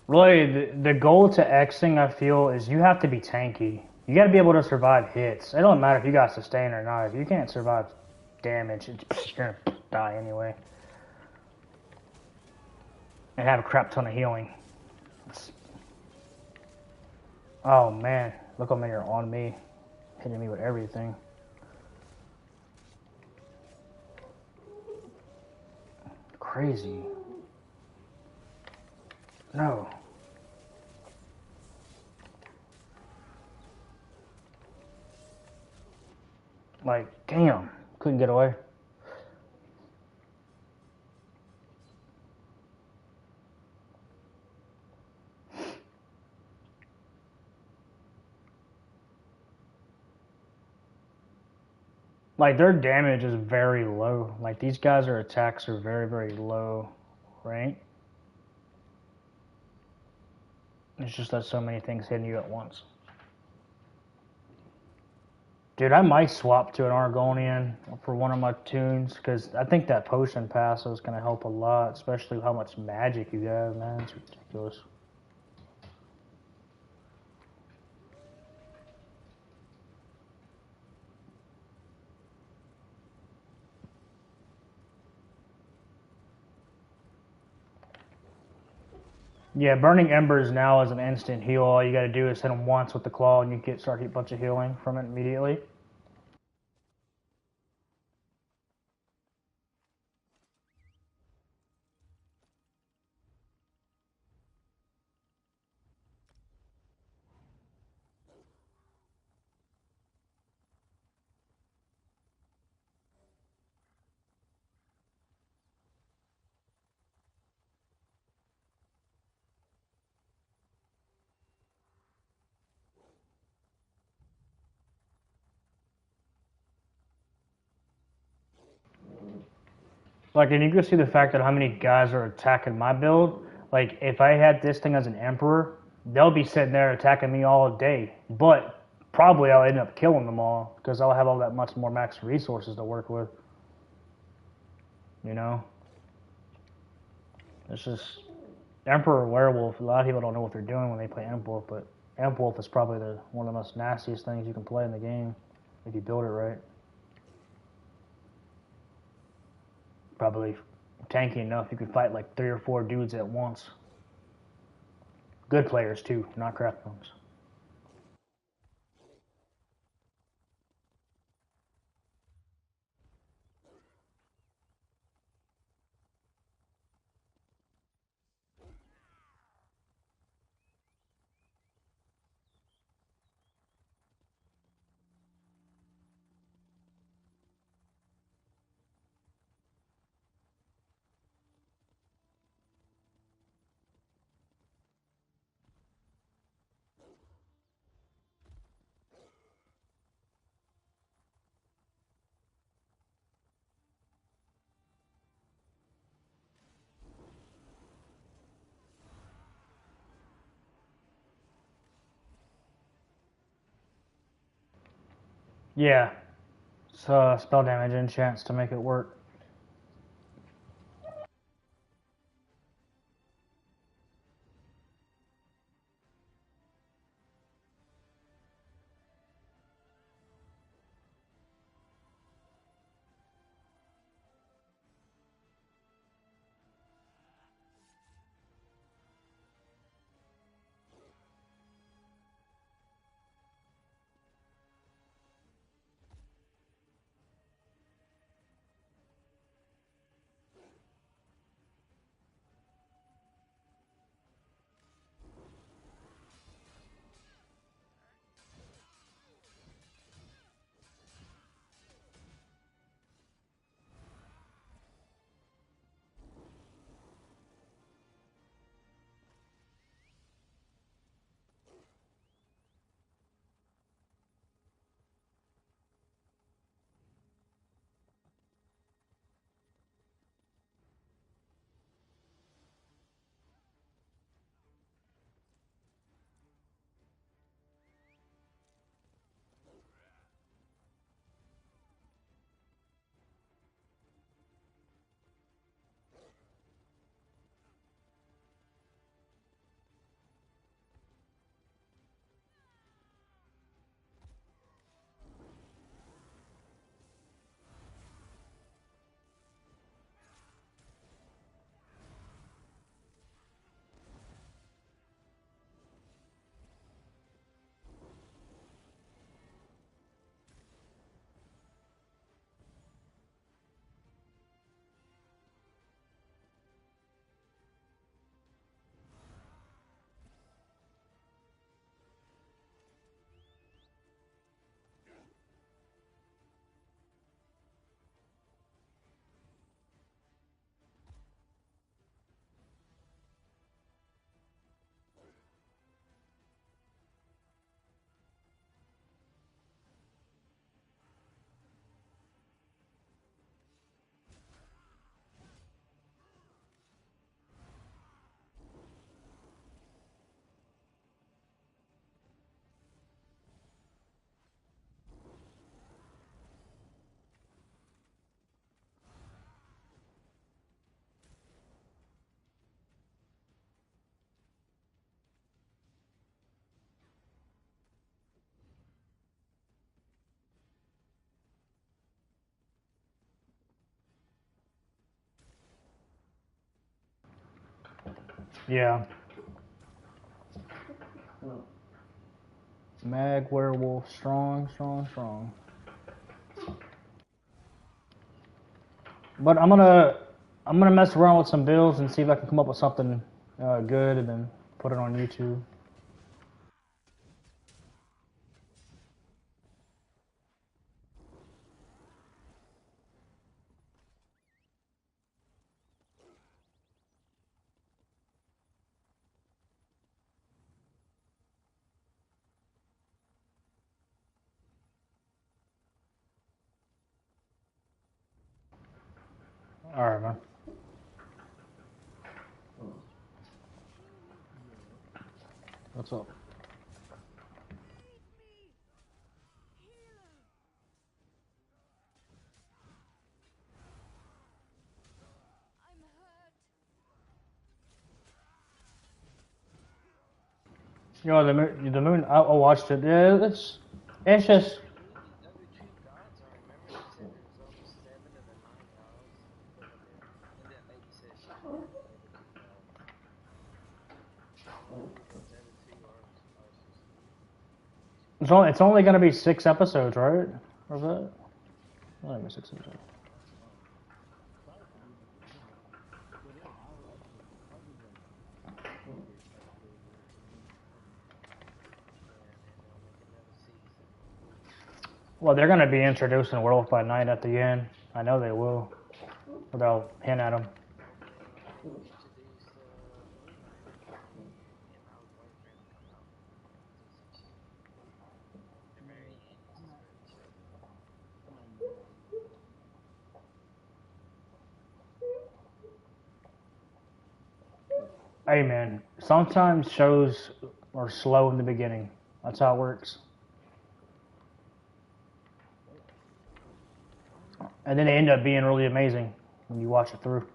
Really, the goal to Xing, I feel, is you have to be tanky. You got to be able to survive hits. It don't matter if you got sustain or not. If you can't survive damage, you're gonna die anyway. And have a crap ton of healing. Oh man, look how many are on me, hitting me with everything. Crazy. No. Like, damn, couldn't get away. Like, their damage is very low. Like, these guys' attacks are very, very low rank. It's just that so many things hitting you at once. Dude, I might swap to an Argonian for one of my tunes, because I think that potion passive is going to help a lot, especially how much magic you have, man. It's ridiculous. Yeah, Burning Embers now is an instant heal. All you got to do is hit them once with the claw, and you start a bunch of healing from it immediately. Like, and you can see the fact that how many guys are attacking my build. Like, if I had this thing as an Emperor, they'll be sitting there attacking me all day. But probably I'll end up killing them all, because I'll have all that much more max resources to work with. You know? It's just Emperor Werewolf. A lot of people don't know what they're doing when they play Imp Wolf, but Imp Wolf is probably one of the most nastiest things you can play in the game if you build it right. Probably tanky enough you could fight like 3 or 4 dudes at once. Good players too, not crap ones. Yeah, it's spell damage and chance to make it work. Yeah. Mag werewolf, strong, strong, strong. But I'm gonna mess around with some builds and see if I can come up with something good, and then put it on YouTube. All right, man. What's up? Yo, the moon. I watched it. Yeah, it's just. It's only gonna be 6 episodes, right? Or is that? Oh, maybe 6 episodes. Well, they're gonna be introducing Werewolf by Night at the end. I know they will. Or they'll hint at them. Hey, man. Sometimes shows are slow in the beginning. That's how it works. and then they end up being really amazing when you watch it through.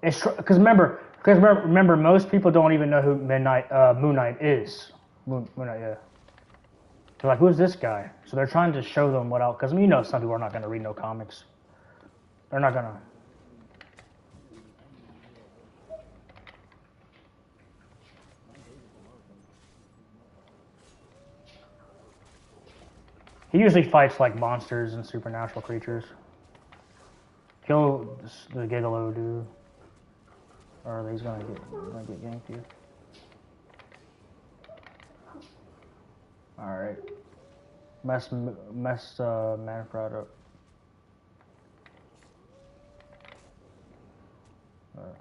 It's because remember, most people don't even know who Moon Knight is. Moon Knight, yeah. They're like, who's this guy? So they're trying to show them what else. Because I mean, you know, some people are not going to read no comics. They're not going to. He usually fights like monsters and supernatural creatures. Kill the Gigolo dude, or he's gonna get ganked you. All right, mess Manfred up. All right.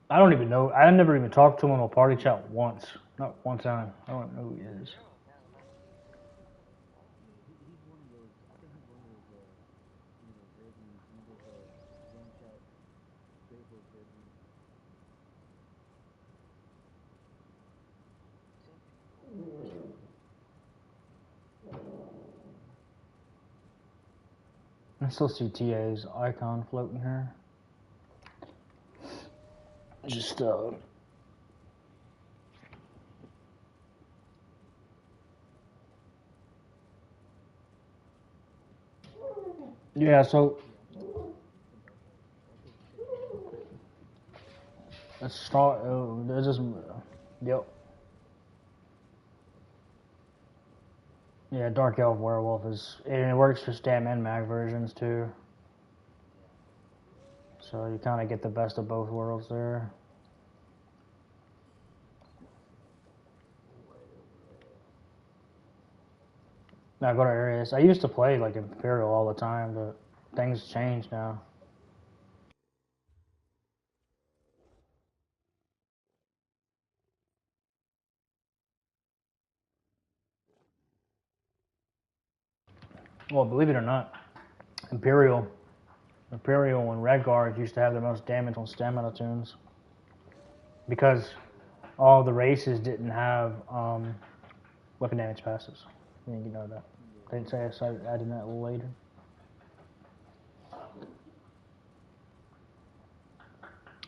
I don't even know. I never even talked to him on a party chat once. Not one time. I don't know who he is. I still see TA's icon floating here. Just yeah, so let's start. There's just yep. Yeah, Dark Elf Werewolf is, and it works for Stam and Mag versions too. So you kind of get the best of both worlds there. Now go to areas. I used to play like Imperial all the time, but things changed now. Well, believe it or not, Imperial and Redguard used to have the most damage on stamina tunes because all the races didn't have weapon damage passes. I think you know that. They didn't say I started adding that a little later.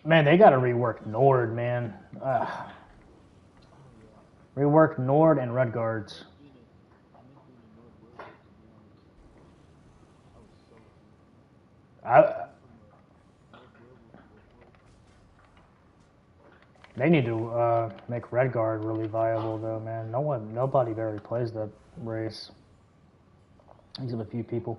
Man, they got to rework Nord, man. Rework Nord and Redguards. They need to make Redguard really viable, though, man. Nobody barely plays that race. Except a few people.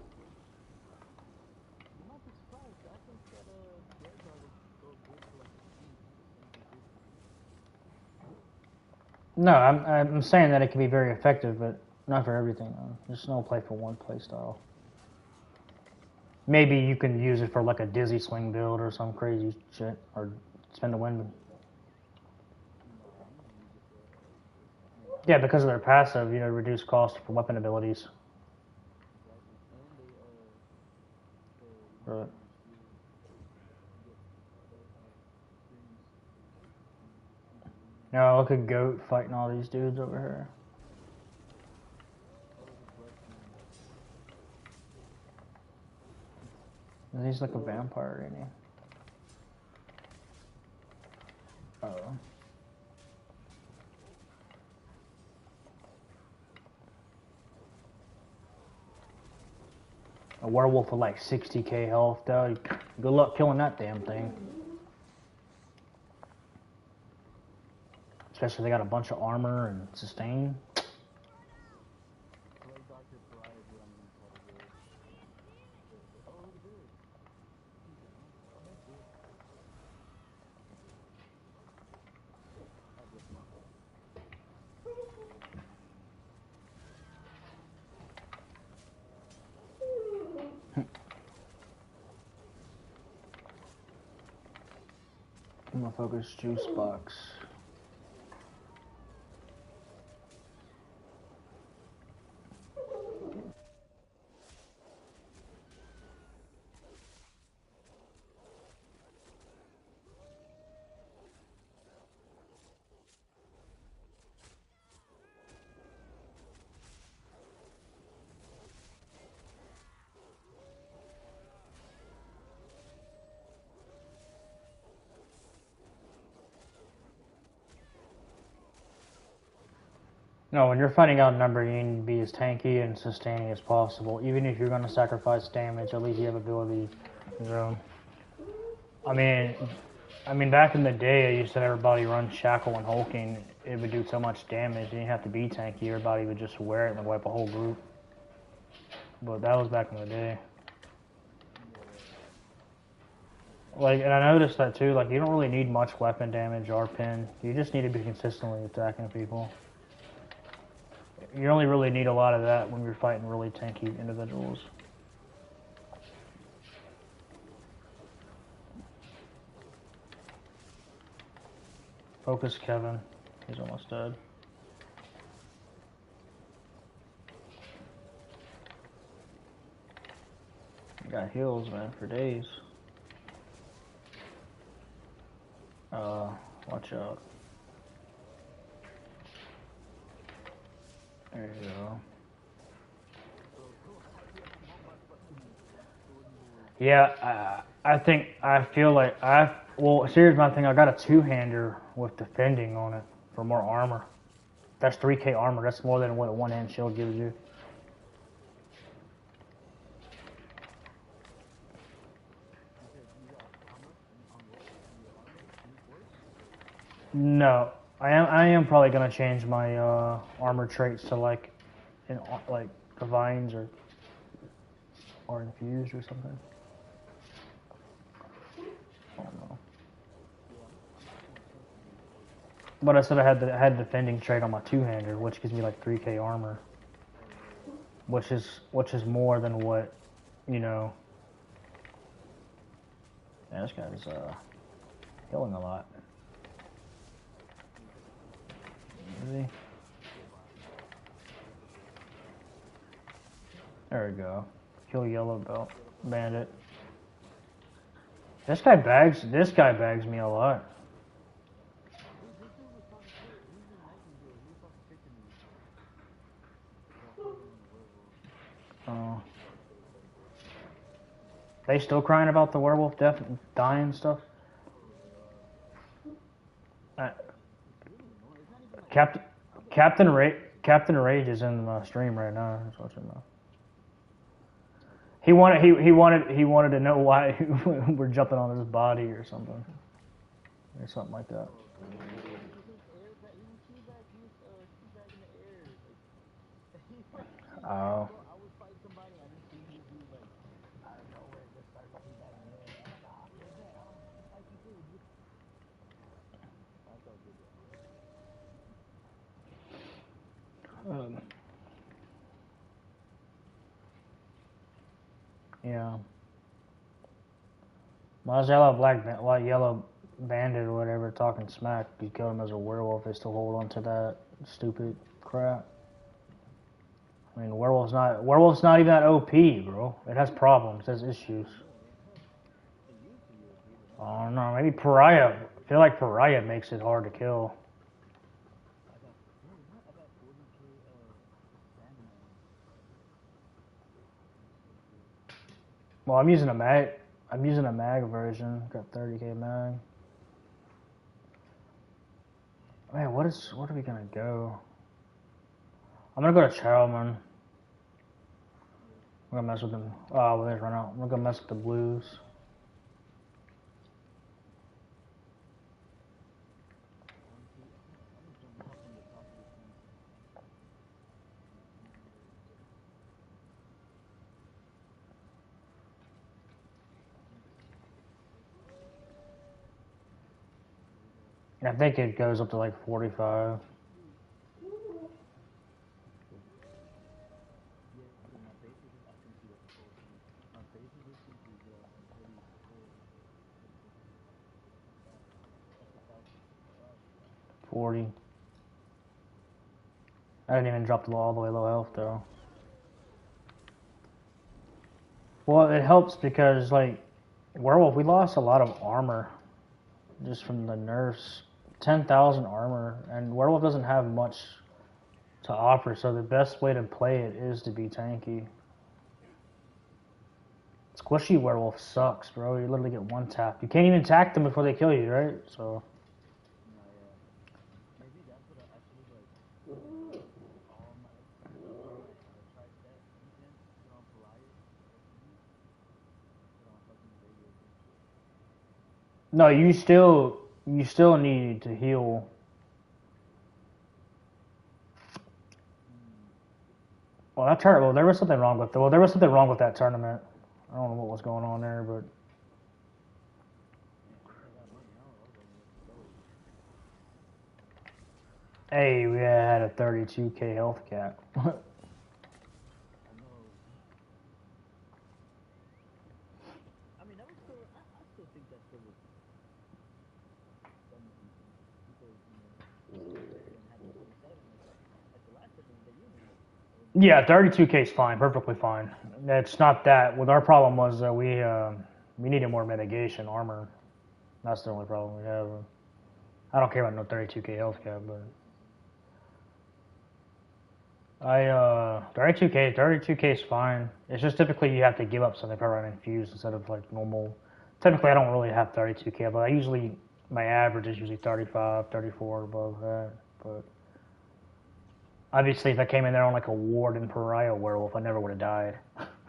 No, I'm saying that it can be very effective, but not for everything. Just no play for one play style. Maybe you can use it for like a dizzy swing build or some crazy shit, or spin the wind. Yeah, because of their passive, you know, reduce cost for weapon abilities. Right. Now look at Goat fighting all these dudes over here. He's like a vampire, isn't he? Oh. A werewolf with like 60k health, though. Good luck killing that damn thing. Especially if they got a bunch of armor and sustain. a focus juice box. No, when you're fighting outnumbered, you need to be as tanky and sustaining as possible. Even if you're going to sacrifice damage, at least you have ability. I mean, back in the day, I used to have everybody run Shackle and Hulking. It would do so much damage. You didn't have to be tanky. Everybody would just wear it and wipe a whole group. But that was back in the day. Like, and I noticed that too. Like, you don't really need much weapon damage or pin. You just need to be consistently attacking people. You only really need a lot of that when you're fighting really tanky individuals. Focus Kevin. He's almost dead. You got heals, man, for days. Watch out. There you go. Yeah, I feel like well, here's my thing. I got a two-hander with defending on it for more armor. That's 3k armor. That's more than what a one-hand shield gives you. No, I am probably gonna change my armor traits to like divines or infused or something. I don't know. But I said I had defending trait on my two-hander, which gives me like 3k armor, which is more than what, you know. Yeah, this guy's healing a lot. Is he? There we go. Kill yellow belt bandit. This guy bags me a lot. They still crying about the werewolf dying and stuff? Captain Rage is in the stream right now. Just watching that. He wanted to know why we're jumping on his body or something like that. Oh. Yeah. Well, yellow bandit or whatever talking smack. You killed him as a werewolf. They still hold on to that stupid crap. I mean, werewolf's not even that OP, bro. It has problems. It has issues. I don't know. Maybe Pariah. I feel like Pariah makes it hard to kill. Well, I'm using a mag version. Got 30k mag. Man, where are we gonna go? I'm gonna go to Charlemagne. I'm gonna mess with them. Oh, well, there's run out. I'm gonna go mess with the blues. I think it goes up to like 45. 40. I didn't even drop all the way low health though. Well, it helps because like Werewolf, we lost a lot of armor just from the nerfs. 10,000 armor, and Werewolf doesn't have much to offer, so the best way to play it is to be tanky. Squishy Werewolf sucks, bro. You literally get one tap. You can't even attack them before they kill you, right? So. No, you still need to heal. Well, that tournament. Well, there was something wrong with. Well, there was something wrong with that tournament. I don't know what was going on there, but. Hey, we had a 32k health cap. Yeah, 32k is fine, perfectly fine. It's not that. What our problem was that we needed more mitigation armor. That's the only problem we have. I don't care about no 32k health cap, but I 32k is fine. It's just typically you have to give up something for running infused instead of like normal. Typically, I don't really have 32k, but my average is usually 35, 34 above that, but. Obviously, if I came in there on like a Warden Pariah Werewolf, I never would have died.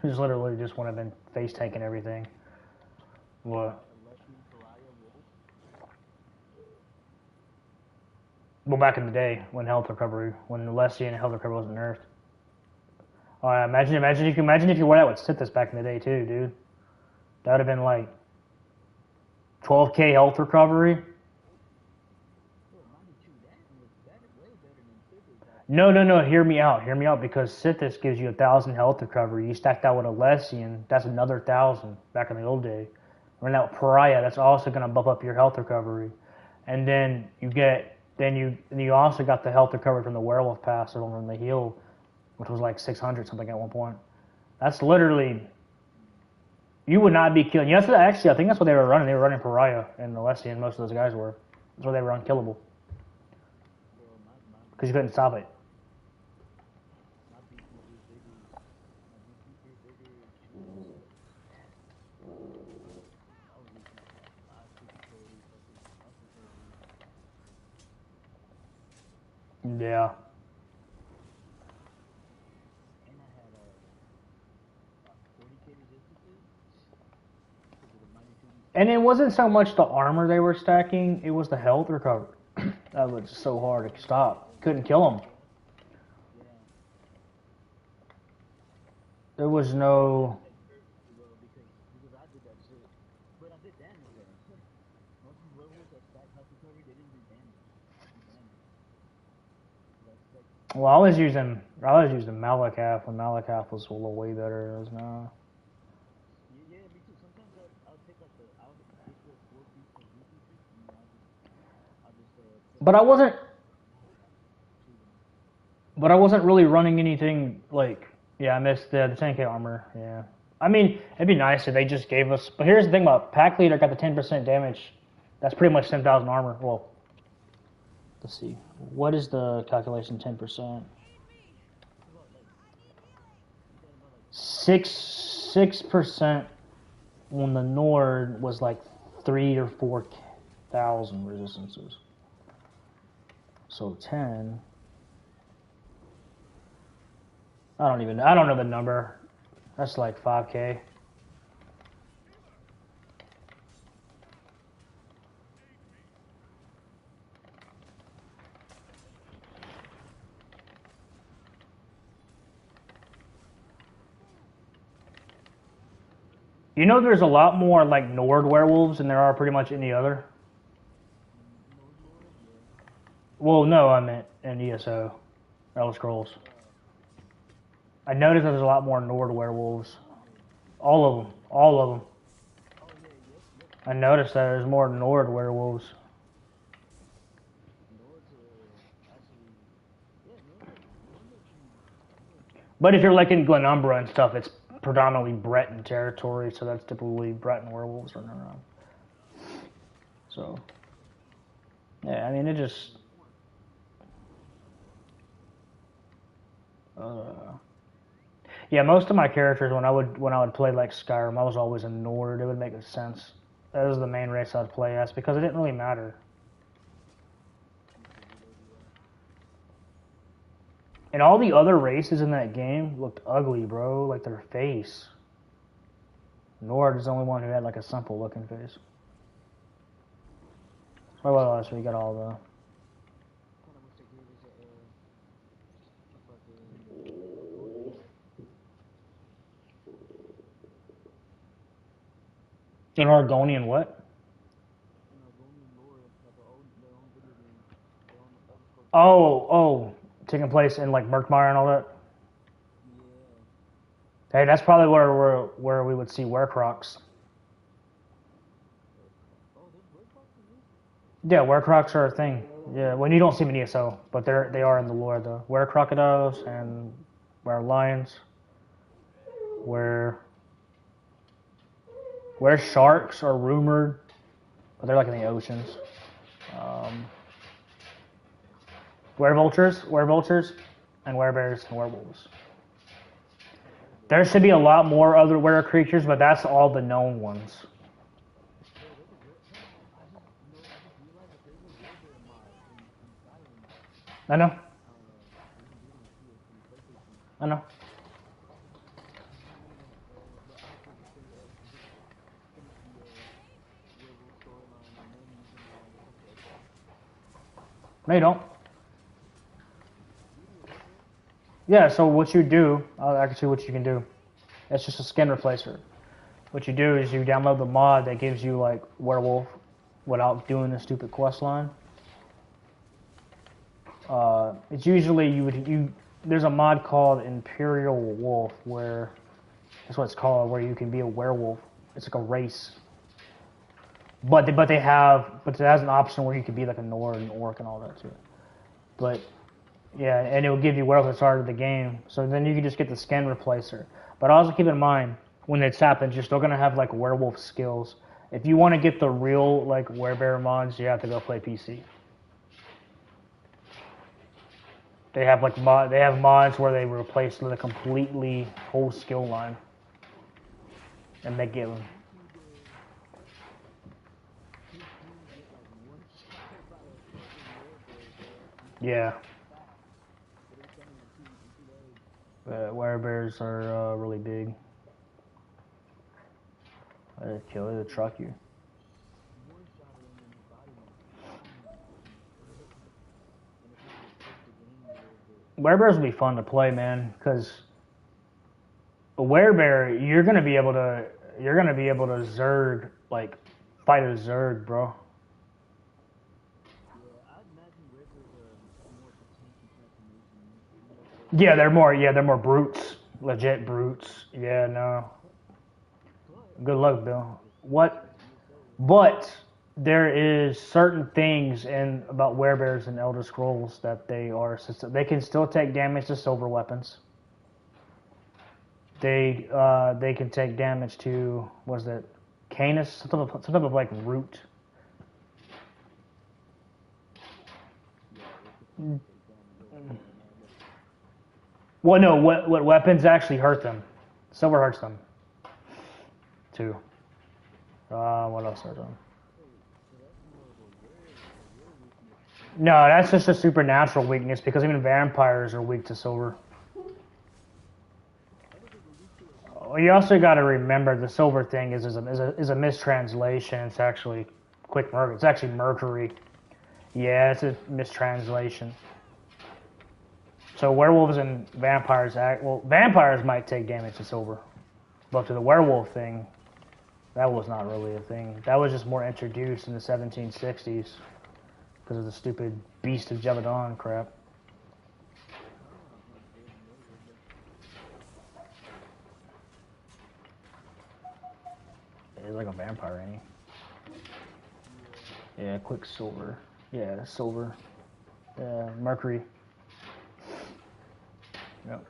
Just literally just would have been face tanking everything. What? Well, back in the day when the Lessie and health recovery wasn't nerfed. Oh, imagine if you wore that with Sithis back in the day too, dude. That would have been like 12k health recovery. No. Hear me out, because Sithis gives you 1,000 health recovery. You stack that with a Lessian, that's another 1,000 back in the old day. When that Pariah, that's also going to bump up your health recovery. And then you also got the health recovery from the Werewolf pass or from the heal, which was like 600 something at one point. That's literally, you would not be killing. Yes, actually, I think that's what they were running. They were running Pariah and the Lessian. Most of those guys were. That's why they were unkillable. Because you couldn't stop it. Yeah. And it wasn't so much the armor they were stacking, it was the health recovery. That was so hard to stop. Couldn't kill them. There was no... Well, I was using Malakath when Malakath was a little way better than it is now. But I wasn't really running anything like, yeah, I missed the 10k armor, yeah. I mean, it'd be nice if they just gave us, but here's the thing about Pack Leader got the 10% damage. That's pretty much 10,000 armor. Well, let's see. What is the calculation 10%? 6% on the Nord was like 3,000 or 4,000 resistances. So 10. I don't know the number. That's like 5k. You know there's a lot more like Nord werewolves than there are pretty much any other? Well, no, I meant in ESO. Elder Scrolls. I noticed there's a lot more Nord werewolves. All of them. I noticed that there's more Nord werewolves. But if you're like in Glenumbra and stuff, it's predominantly Breton territory, so that's typically Breton werewolves running around. So, yeah, I mean, it just. Yeah, most of my characters when I would play like Skyrim, I was always a Nord. It would make sense. That was the main race I'd play as because it didn't really matter. And all the other races in that game looked ugly, bro. Like their face. Nord is the only one who had like a simple looking face. What else? We got all the. An Argonian what? Oh, taking place in like Murkmire and all that. Hey, that's probably where we would see werecrocs. Yeah, werecrocs are a thing. Yeah, when you don't see them in ESO, but they are in the lore. The werecrocodiles and were lions, where sharks are rumored, but they're like in the oceans. Werevultures, and werebears and werewolves. There should be a lot more other were creatures, but that's all the known ones. I know. No, you don't. Yeah, so what you do, I can see what you can do. It's just a skin replacer. What you do is you download the mod that gives you like werewolf without doing the stupid quest line. It's usually there's a mod called Imperial Wolf where that's what it's called, where you can be a werewolf. It's like a race. But it has an option where you could be like a Nord and Orc and all that too. But yeah, and it will give you werewolf at the start of the game. So then you can just get the skin replacer. But also keep in mind, when it's happens, you're still gonna have like werewolf skills. If you want to get the real like werebear mods, you have to go play PC. They have mods where they replace the completely whole skill line, and they give them. Yeah. Werebears are really big. They kill you, they truck you. Werebears will be fun to play, man, because a werebear, you're gonna be able to Zerg, like fight a Zerg, bro. Yeah, they're more brutes, legit brutes. Yeah, no. Good luck, Bill. What? But there is certain things about werebears and Elder Scrolls that they can still take damage to silver weapons. They can take damage to what is that? Canis, some type of like root. Well, no, what weapons actually hurt them? Silver hurts them too. What else hurts them? No, that's just a supernatural weakness because even vampires are weak to silver. You also got to remember the silver thing is a mistranslation. It's actually quick murder. It's actually mercury. Yeah, it's a mistranslation. So werewolves and vampires vampires might take damage to silver, but to the werewolf thing, that was not really a thing. That was just more introduced in the 1760s because of the stupid Beast of Jevadon crap. It's like a vampire, ain't he? Yeah, quicksilver. Yeah, silver. Mercury. Yep.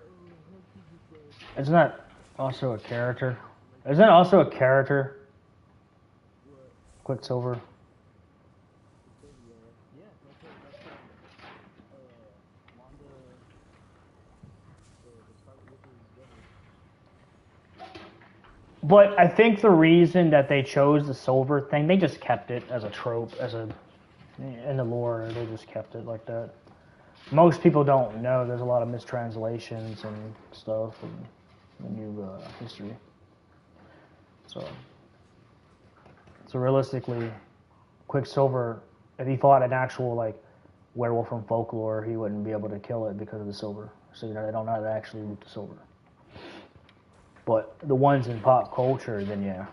Isn't that also a character? Isn't that also a character? Quicksilver. But I think the reason that they chose the silver thing, they just kept it as a trope, in the lore. They just kept it like that. Most people don't know. There's a lot of mistranslations and stuff in new history. So realistically, Quicksilver, if he fought an actual like werewolf from folklore, he wouldn't be able to kill it because of the silver. So they don't know how to actually root the silver. But the ones in pop culture, then yeah.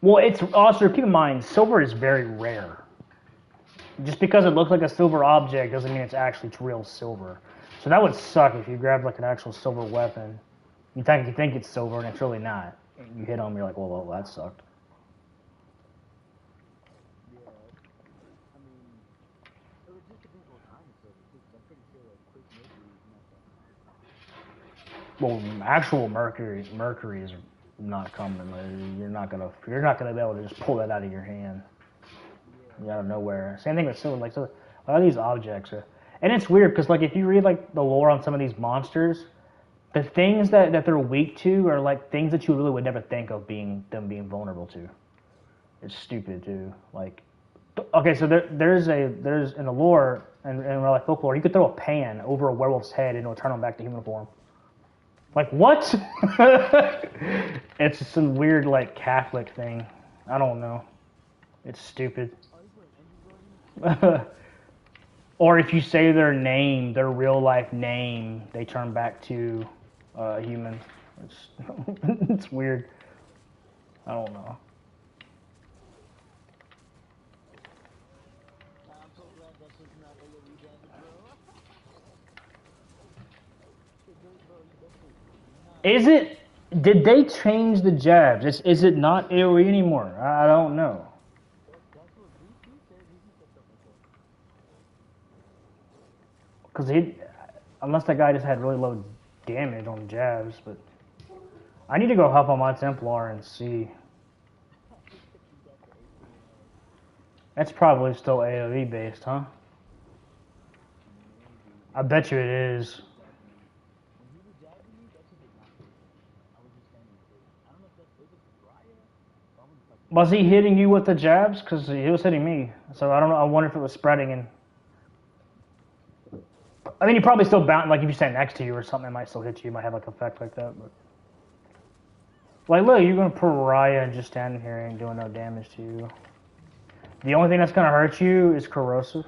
Well, it's also, keep in mind, silver is very rare. Just because it looks like a silver object doesn't mean it's actually real silver. So that would suck if you grabbed like an actual silver weapon. You think it's silver and it's really not. You hit them, you're like, well, that sucked. Well, actual mercury is not coming. You're not gonna be able to just pull that out of your hand. Out of nowhere. Same thing with silver. Like, so a lot of these objects are, and it's weird because like if you read like the lore on some of these monsters, the things that they're weak to are like things that you really would never think of being vulnerable to. It's stupid too. Like, okay, so there's in the lore and like folklore, you could throw a pan over a werewolf's head and it'll turn him back to human form. Like what? It's some weird like Catholic thing. I don't know. It's stupid. Or if you say their name, their real life name, they turn back to human. It's weird. I don't know. Is it? Did they change the jabs? Is it not AoE anymore? I don't know. Because unless that guy just had really low damage on jabs, but I need to go help on my Templar and see. That's probably still AoE based, huh? I bet you it is. Was he hitting you with the jabs? Because he was hitting me. So I don't know. I wonder if it was spreading. And I mean, he probably still bound. Like if you stand next to you or something, it might still hit you. It might have like effect like that. But like, look, you're gonna pariah and just standing here and doing no damage to you. The only thing that's gonna hurt you is corrosive.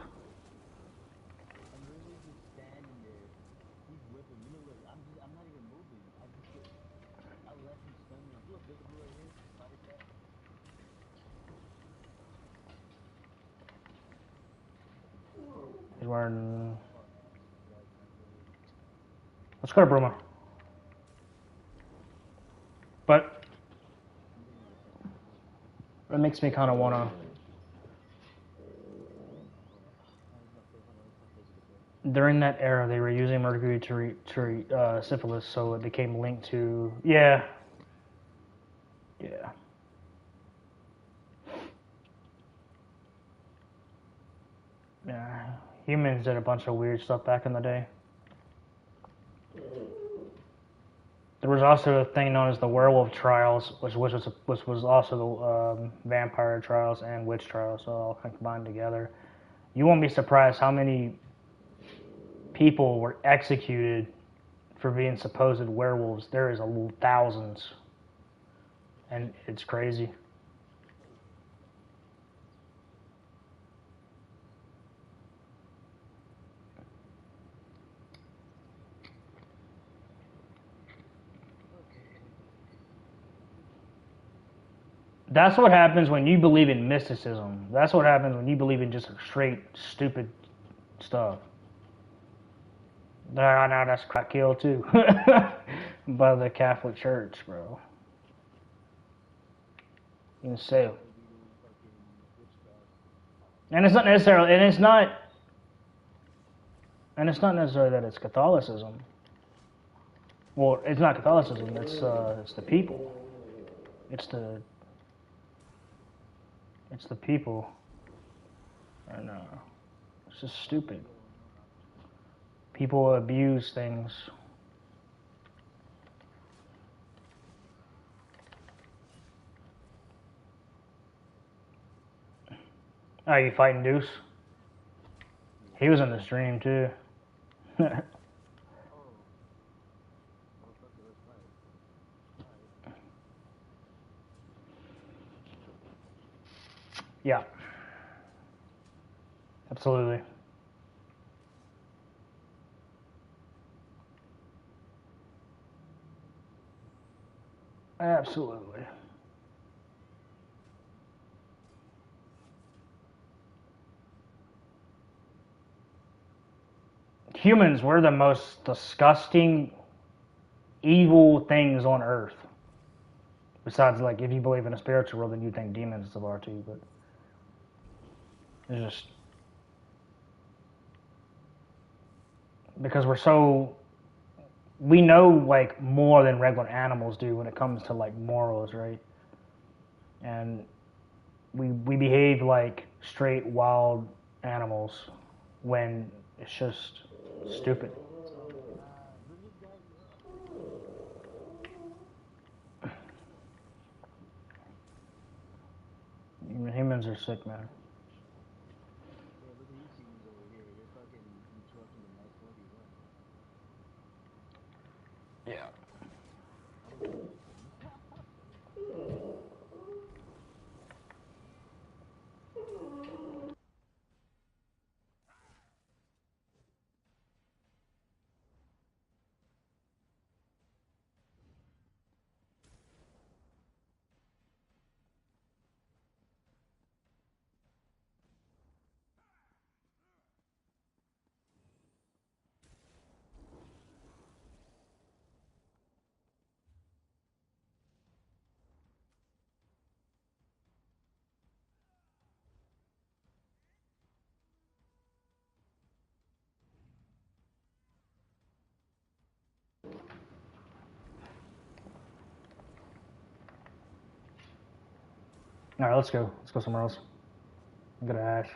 He's wearing. Let's go to Bruma. But it makes me kind of wanna. During that era, they were using mercury to treat syphilis, so it became linked to yeah. Humans did a bunch of weird stuff back in the day. There was also a thing known as the werewolf trials, which was also the vampire trials and witch trials, so all combined together. You won't be surprised how many people were executed for being supposed werewolves. There is thousands, and it's crazy. That's what happens when you believe in mysticism. That's what happens when you believe in just straight stupid stuff. Now that's crack kill too, by the Catholic Church, bro. You can say, and it's not necessarily, and it's not. And it's not necessarily that it's Catholicism. Well, it's not Catholicism. It's the people. It's the people. And it's just stupid. People abuse things. Oh, you fighting Deuce? He was in the stream too. Yeah. Absolutely. Absolutely. Humans, we're the most disgusting, evil things on earth. Besides, like, if you believe in a spiritual world, then you think demons are too, but it's just because we know like more than regular animals do when it comes to like morals, right? And we behave like straight wild animals when it's just stupid. Humans are sick, man. Yeah. All right, let's go. Let's go somewhere else. I'm gonna Ash.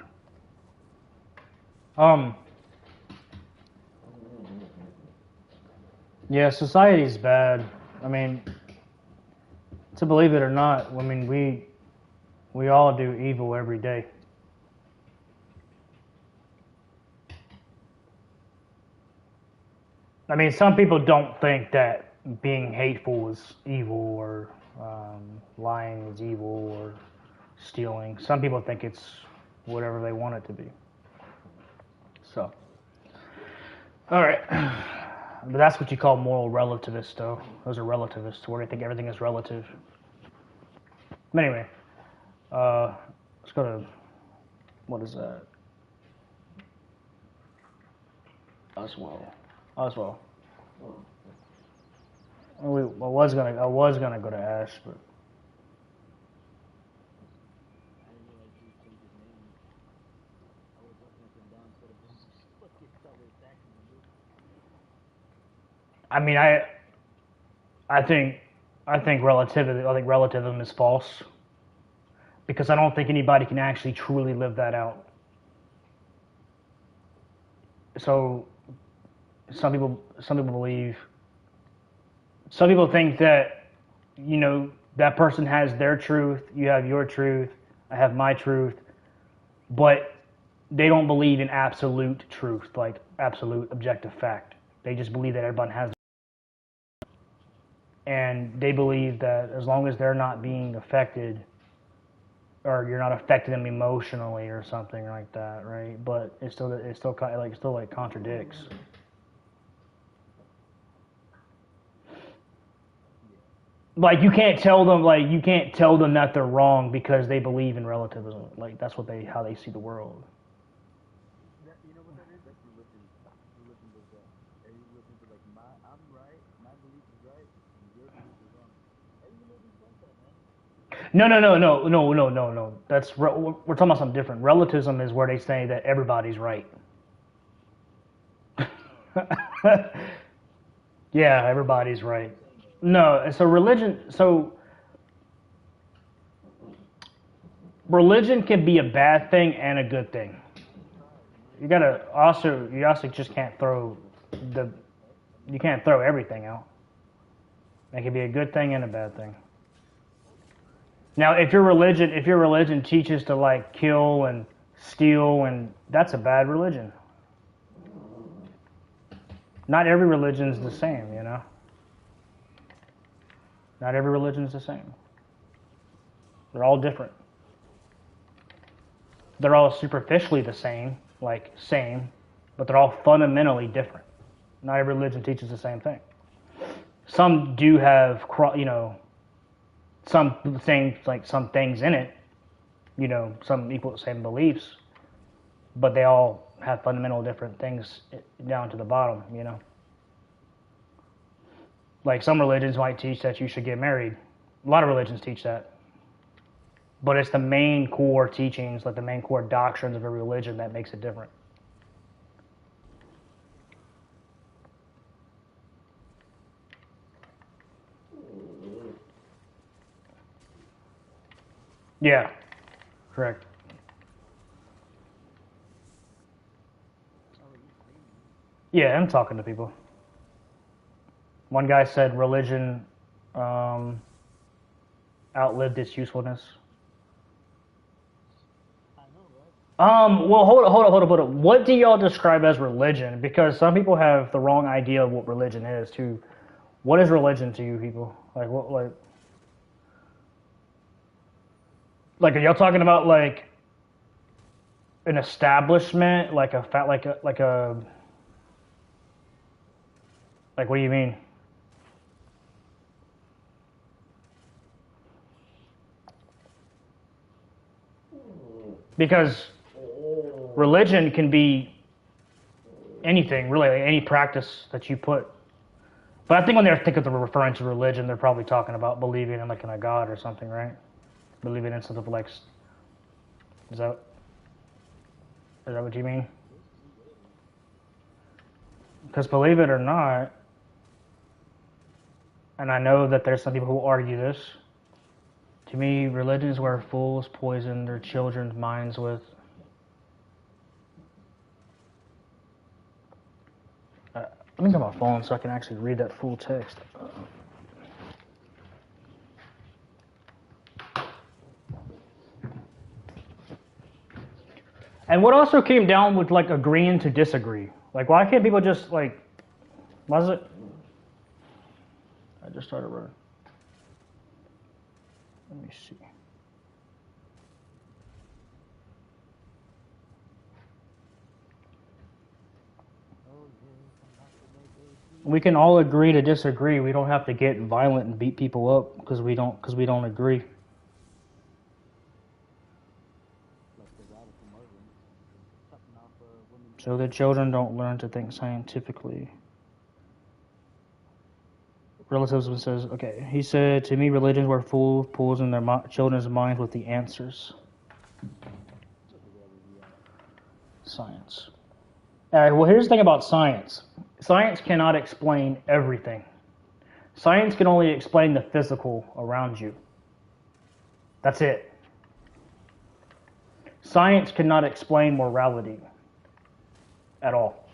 Yeah, society's bad. I mean, to believe it or not, I mean we all do evil every day. I mean, some people don't think that being hateful is evil or lying is evil or stealing. Some people think it's whatever they want it to be. So, all right. But that's what you call moral relativists, though. Those are relativists, where they think everything is relative. But anyway, let's go to, what is that? Oswell. Oswell. I was gonna go to Ash, but I mean, I think relativity. I think relativism is false because I don't think anybody can actually truly live that out. So some people believe. Some people think that that person has their truth, you have your truth, I have my truth, but they don't believe in absolute truth, like absolute objective fact. They just believe that everyone has, and they believe that as long as they're not being affected, or you're not affecting them emotionally or something like that, right? But it still contradicts. Like you can't tell them that they're wrong because they believe in relativism. Like that's how they see the world. No. We're talking about something different. Relativism is where they say that everybody's right. Yeah, everybody's right. No, so religion can be a bad thing and a good thing. You also just can't throw the you can't throw everything out. It can be a good thing and a bad thing. Now, if your religion teaches to like kill and steal, and that's a bad religion. Not every religion's the same, you know. Not every religion's the same. They're all different. They're all superficially the same, like same, but they're all fundamentally different. Not every religion teaches the same thing. Some do have, you know, some things like some things in it, you know, some equal same beliefs, but they all have fundamental different things down to the bottom, you know. Like some religions might teach that you should get married. A lot of religions teach that. But it's the main core teachings, like the main core doctrines of a religion that makes it different. Yeah, correct. Yeah, I'm talking to people. One guy said religion outlived its usefulness. Well, hold on. What do y'all describe as religion? Because some people have the wrong idea of what religion is. Too. What is religion to you people? Like what? Like are y'all talking about like an establishment, like a fat, like what do you mean? Because religion can be anything, really, like any practice that you put. But I think when they're thinking of referring to religion, they're probably talking about believing in like in a god or something, right? Believing in something like is that is that what you mean? Because believe it or not, and I know that there's some people who argue this. To me, religion is where fools poison their children's minds with. Let me get my phone so I can actually read that full text. And what also came down with like agreeing to disagree. Like, why can't people just like, was it? I just started running. Let me see. We can all agree to disagree. We don't have to get violent and beat people up because we don't agree. So the children don't learn to think scientifically. Relativism says, okay, he said, to me, religions were fools poison their children's minds with the answers. Science. All right, well, here's the thing about science. Science cannot explain everything. Science can only explain the physical around you. That's it. Science cannot explain morality at all.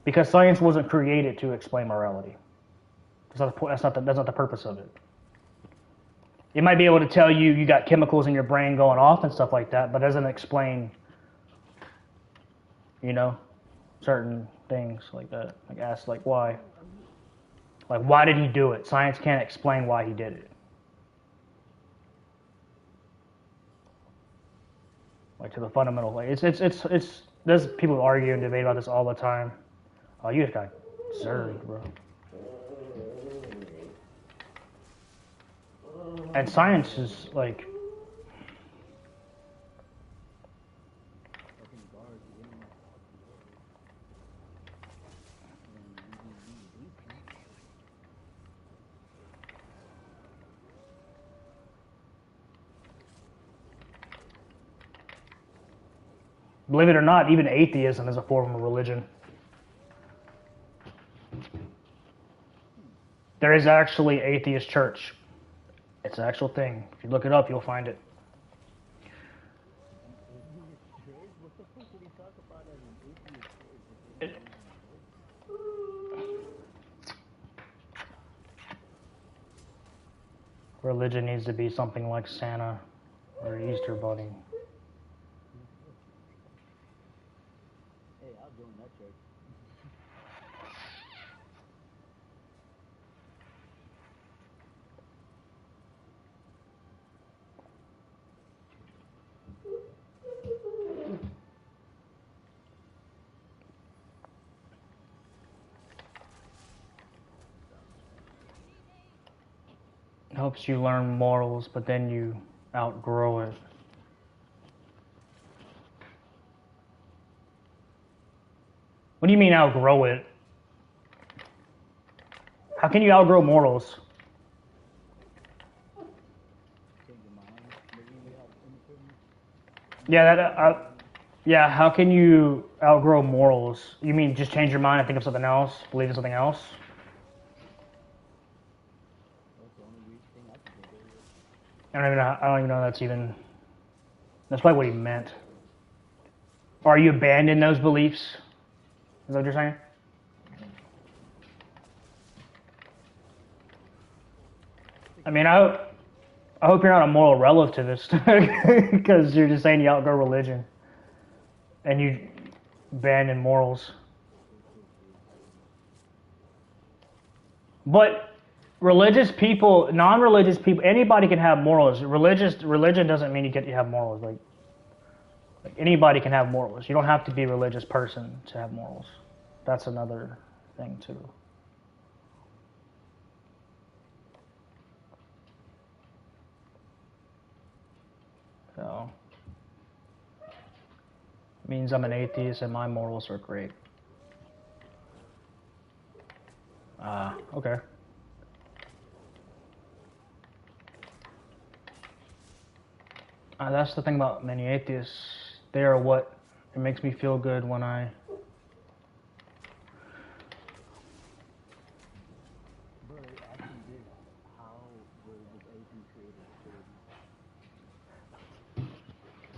Because science wasn't created to explain morality. That's not the purpose of it. It might be able to tell you you got chemicals in your brain going off and stuff like that, but doesn't explain, you know, certain things like that. Like ask like why. Like why did he do it? Science can't explain why he did it. Like to the fundamental, like it's there's people argue and debate about this all the time. Oh, you just got zerged, bro. And science is like believe it or not, even atheism is a form of religion. There is actually atheist church. It's an actual thing. If you look it up, you'll find it. Religion needs to be something like Santa or Easter Bunny. Hey, I'll join that church. Helps you learn morals, but then you outgrow it. What do you mean outgrow it? How can you outgrow morals? Yeah, how can you outgrow morals? You mean just change your mind and think of something else, believe in something else? I don't even know that's probably what he meant. Or you abandon those beliefs? Is that what you're saying? I mean, I hope you're not a moral relativist, because you're just saying you outgrow religion and you abandon morals. But religious people, non-religious people, anybody can have morals. Religion doesn't mean you have morals. Like anybody can have morals. You don't have to be a religious person to have morals. That's another thing too. So it means I'm an atheist and my morals are great. Okay. That's the thing about many atheists. They are what it makes me feel good when I.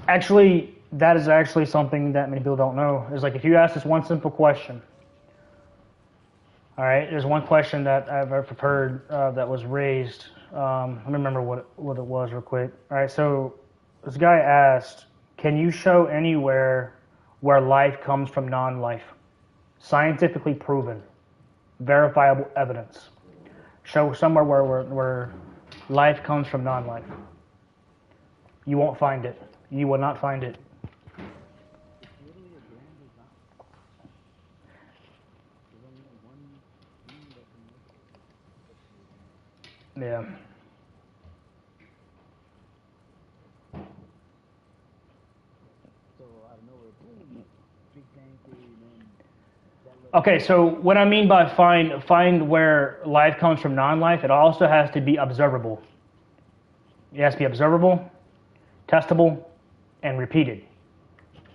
Actually, that is actually something that many people don't know. Is like if you ask this one simple question. All right, there's one question that I've heard that was raised. Let me remember what it was real quick. All right, so this guy asked, "Can you show anywhere where life comes from non-life? Scientifically proven, verifiable evidence. Show somewhere where life comes from non-life." You won't find it. You will not find it. Yeah. Okay, so what I mean by find where life comes from non-life, it also has to be observable. It has to be observable, testable, and repeated.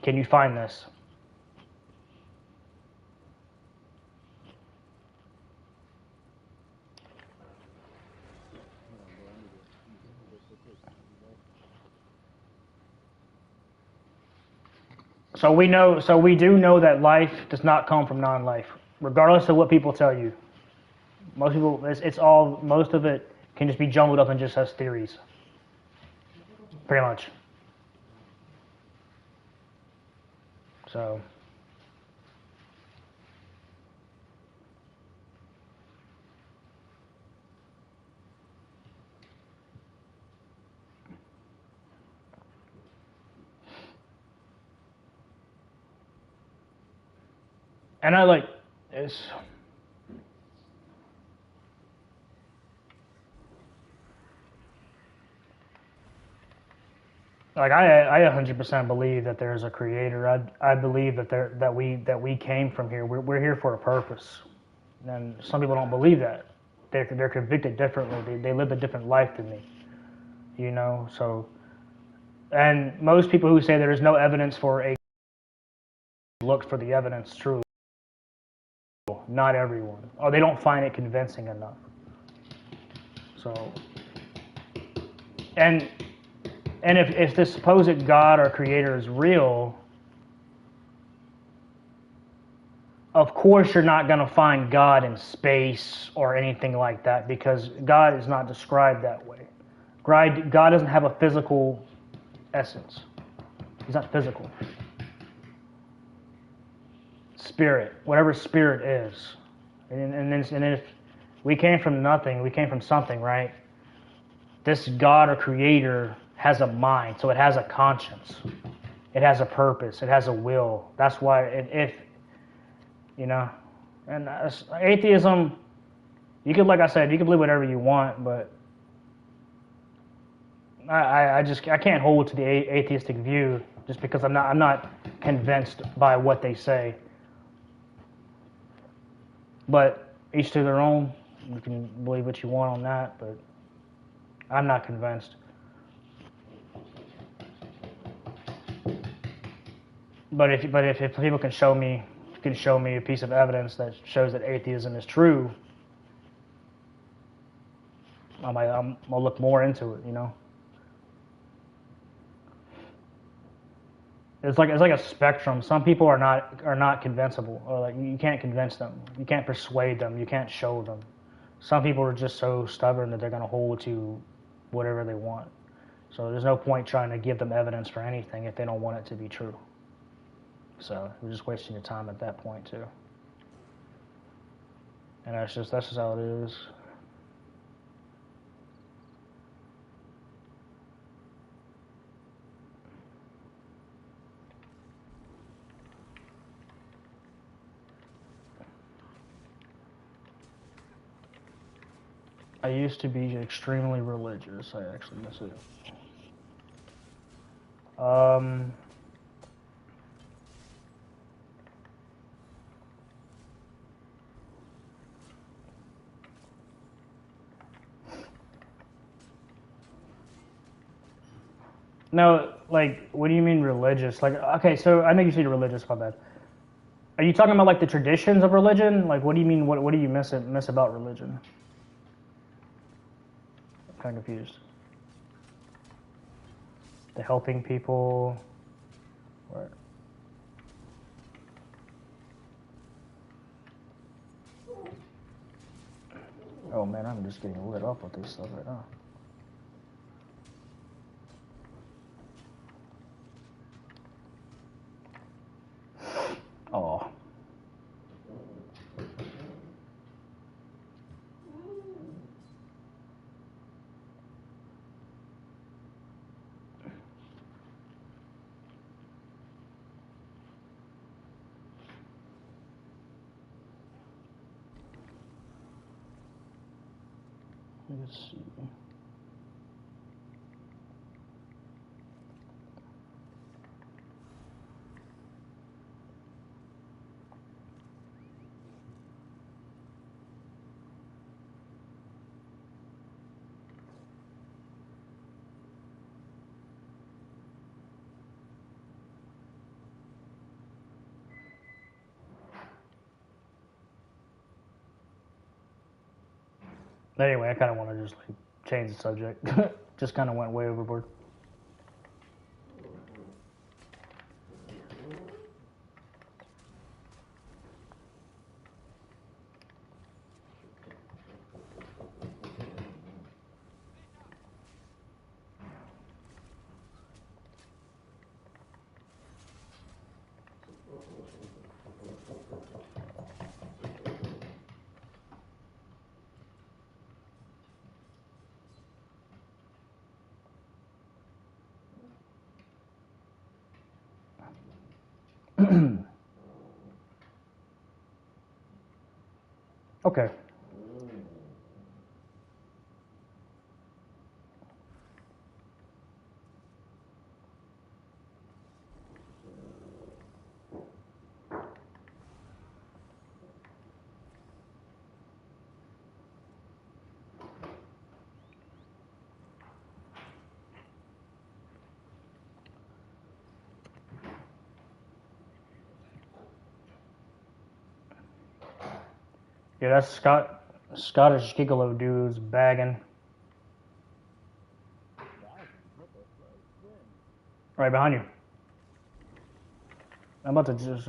Can you find this? So we do know that life does not come from non-life, regardless of what people tell you. Most people, most of it can just be jumbled up and just has theories. Pretty much. So. And I like it's like I 100% believe that there's a creator. I believe that we came from here. We're here for a purpose. And some people don't believe that. They're convicted differently. They live a different life than me. You know, so and most people who say there is no evidence for a look for the evidence truly. Not everyone. Or they don't find it convincing enough. So, and if this supposed God or creator is real, of course you're not going to find God in space or anything like that, because God is not described that way. God doesn't have a physical essence. He's not physical. Spirit, whatever spirit is. And if we came from nothing, we came from something, right? This God or creator has a mind, so it has a conscience. It has a purpose. It has a will. That's why if you know, and atheism, you could, like I said, you can believe whatever you want, but I can't hold to the atheistic view just because I'm not convinced by what they say. But each to their own. You can believe what you want on that, but I'm not convinced. But if people can show me a piece of evidence that shows that atheism is true, I'll look more into it. You know, it's like a spectrum. Some people are not convincible, or like you can't convince them, you can't persuade them, you can't show them. Some people are just so stubborn that they're going to hold to whatever they want. So there's no point trying to give them evidence for anything if they don't want it to be true. So you're just wasting your time at that point too. And that's just how it is. I used to be extremely religious. I actually miss it. No, like, what do you mean religious? Like, okay, so I know you said religious, my bad. Are you talking about like the traditions of religion? Like, what do you mean? What do you miss about religion? I'm kind of confused. The helping people. What? Oh man, I'm just getting lit up with this stuff right now. Oh. Let's see. Anyway, I kind of want to just like change the subject. Just kind of went way overboard. Okay. Yeah, that's Scottish Gigolo dude's bagging. Right behind you. I'm about to just,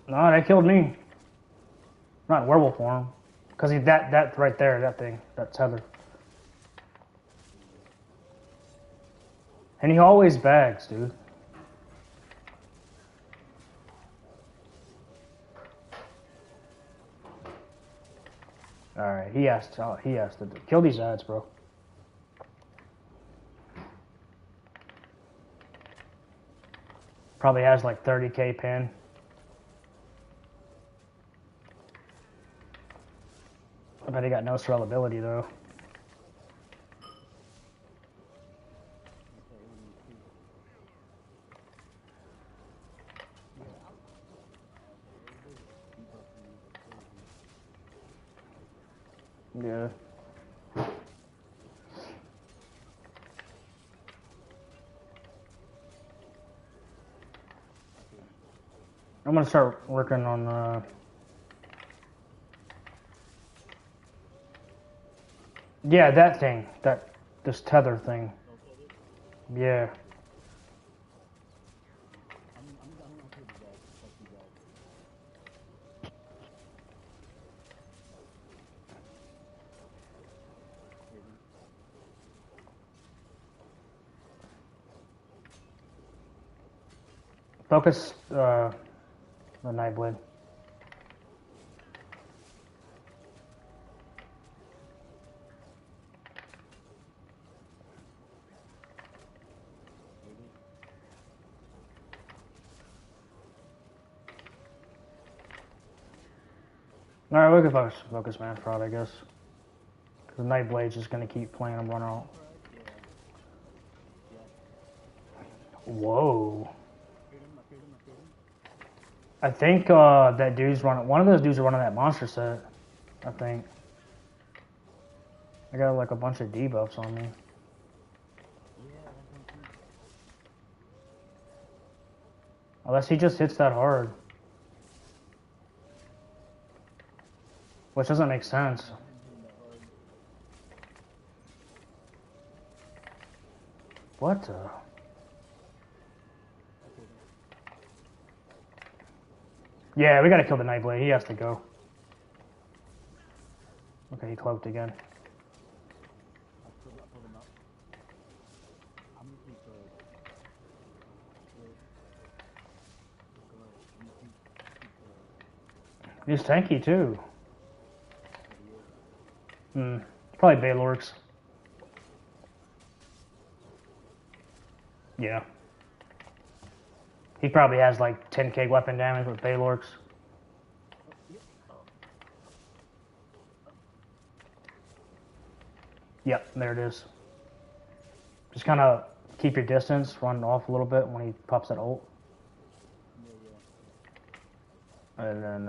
No, they killed me. Not in werewolf form. Because he's that right there, that thing, that tether. And he always bags, dude. Alright, he has to kill these ads, bro. Probably has like 30k pin. I bet he got no scalability though. Yeah. I'm gonna start working on yeah, that thing. This tether thing. Yeah. Focus the Nightblade. Alright, we can focus man fraud, I guess. Because the Nightblade's just gonna keep playing him run out. Whoa. I think that dude's running. One of those dudes are running that monster set. I think. I got like a bunch of debuffs on me. Unless he just hits that hard. Which doesn't make sense. What the? Yeah, we gotta kill the Nightblade. He has to go. Okay, he cloaked again. He's tanky too. Probably Baylorks. Yeah. He probably has like 10k weapon damage with Baylorks. Yep, there it is. Just kind of keep your distance, run off a little bit when he pops that ult. And then,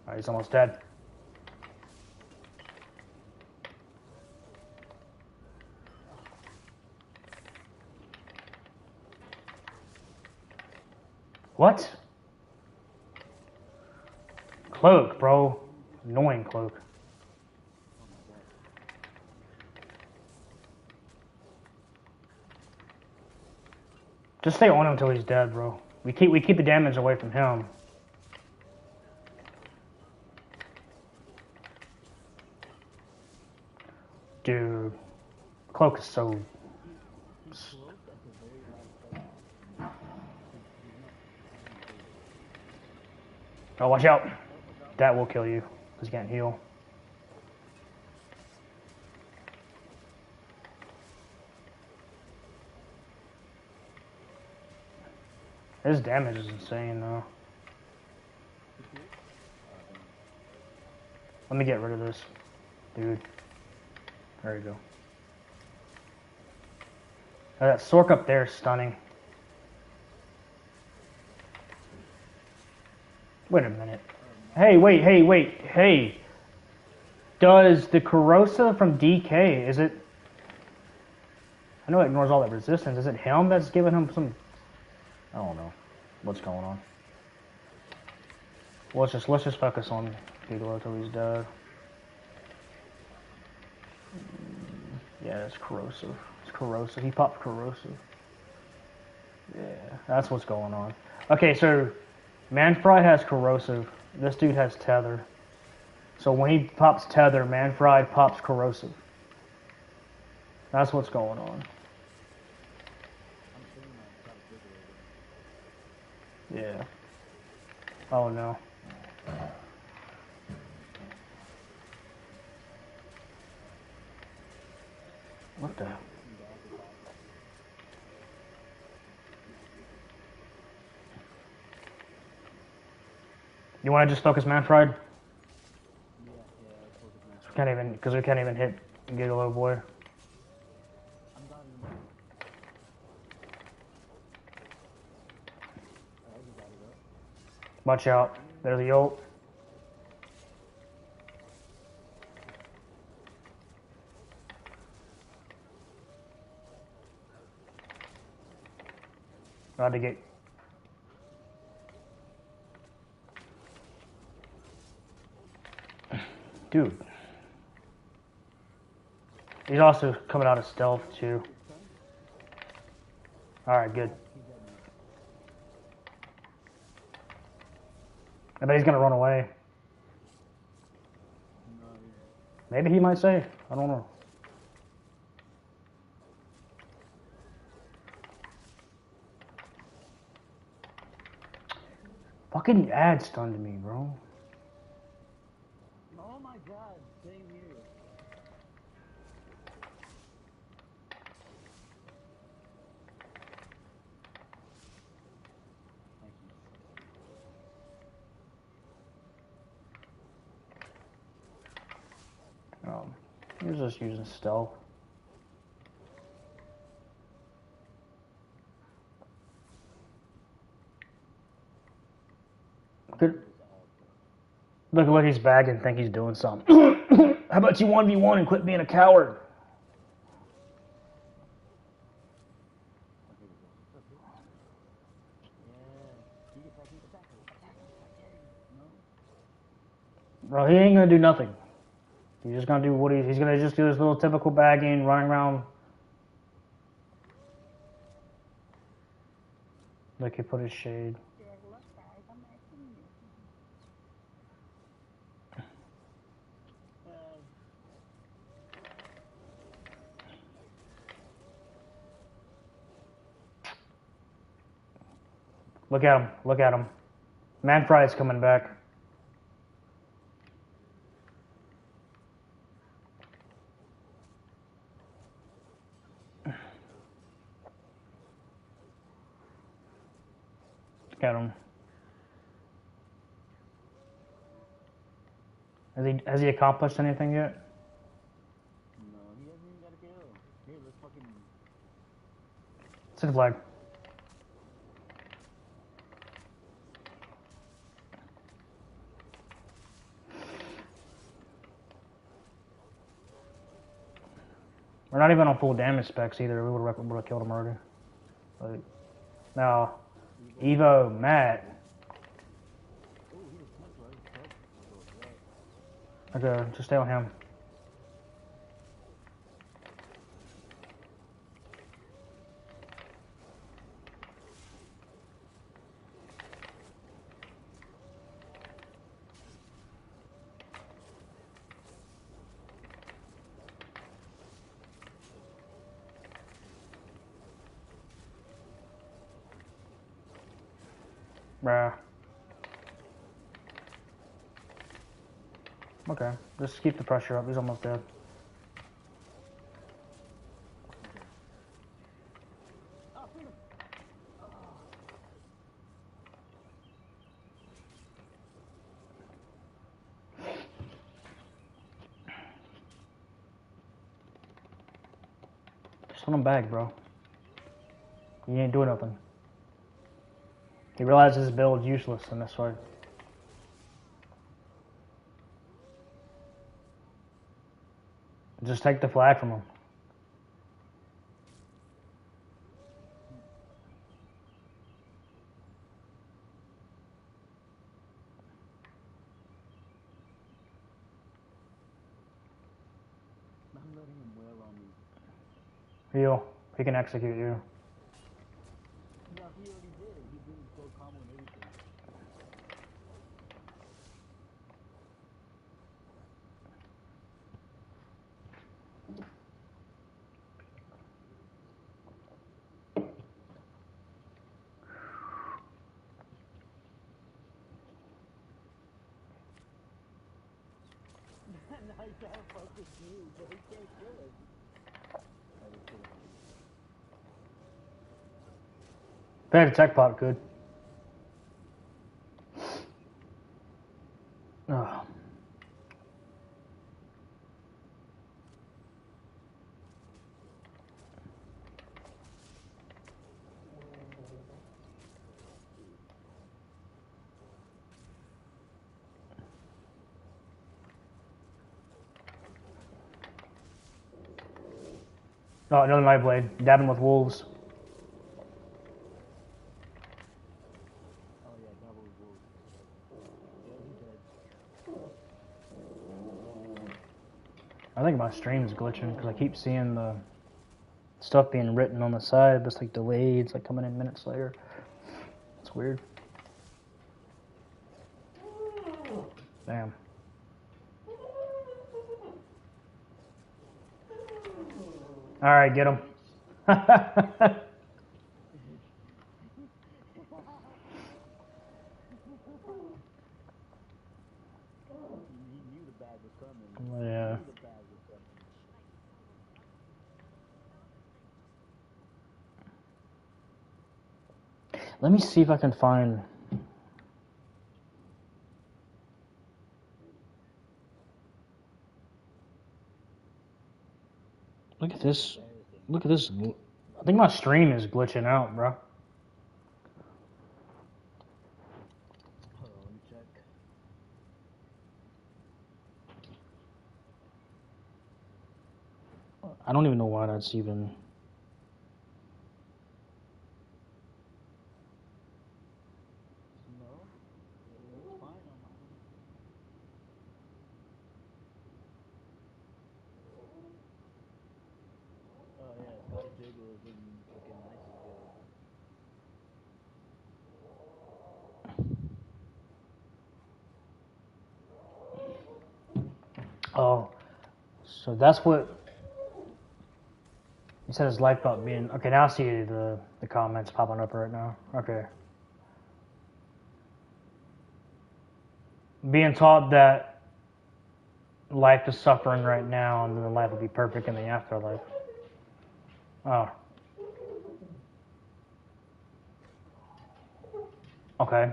Alright, he's almost dead. What? Cloak, bro. Annoying cloak. Just stay on him until he's dead, bro. We keep the damage away from him. Dude, cloak is so. Oh, watch out! That will kill you because you can't heal. His damage is insane, though. Let me get rid of this, dude. There you go. Oh, that Sork up there is stunning. Wait a minute. Hey, wait, hey. Does the corrosive from DK, is it... I know it ignores all that resistance. Is it him that's giving him some... I don't know what's going on. Well, let's just focus on Gigaloo till he's dead. Yeah, it's corrosive. It's corrosive. He popped corrosive. Yeah, that's what's going on. Okay, so Manfry has corrosive. This dude has tether. So when he pops tether, Manfry pops corrosive. That's what's going on. Yeah. Oh no. What the hell? You want to just focus Manfred? Yeah, focus man. Can't even, because we can't even hit Gigolo boy. I'm done. Alright, you got it up. Watch out. There's the ult. About to get... Dude. He's also coming out of stealth too. Alright, good. I bet he's gonna run away. Maybe he might save. I don't know. Fucking ad stunned me, bro. Oh my god, same here. He was just using stealth. Good. Look, he's bagging, think he's doing something. How about you 1v1 and quit being a coward? Bro, he ain't gonna do nothing. He's just gonna do what he's gonna just do his little typical bagging, running around. Look, he put his shade. Look at him. Look at him. Manfry's coming back. Look at him. Has he accomplished anything yet? No, he hasn't even got a kill. Here, let's fucking... Set the flag. We're not even on full damage specs either. We would have killed him already. Like, now, Evo, Matt. Okay, just stay on him. Bruh. Okay, just keep the pressure up. He's almost dead. Just let him back, bro. He ain't doing nothing. He realizes his build's useless in this fight. Just take the flag from him. I'm letting him wail on me. Heal. He can execute you. No, he already did. He did his gold combo and everything. Now he's trying to fuck with you, but he can't kill us. If I had a tech pot, good. Oh. Oh, another night blade. Dabbing with wolves. Oh yeah, double wolf. Yeah, he dead. I think my stream's glitching because I keep seeing the stuff being written on the side, but it's like delayed. It's like coming in minutes later. It's weird. Damn. All right, get him. He knew the bag was coming. Yeah. He knew the bag was coming. Let me see if I can find. Look at this. Look at this. I think my stream is glitching out, bro. Hold on, let me check. I don't even know why that's even. No, it's fine on my end. Oh yeah, Scotty Jiggle is in fucking Nice's guild. Oh, so that's what. You said his life got being. Okay, now I see the comments popping up right now. Okay. Being taught that life is suffering right now and then the life will be perfect in the afterlife. Oh. Okay. I'm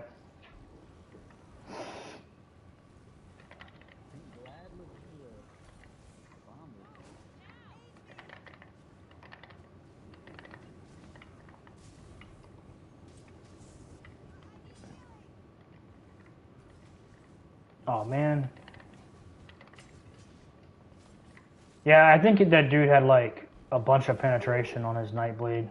glad looking at the bomber. Oh, man. Yeah, I think that dude had like a bunch of penetration on his Nightblade.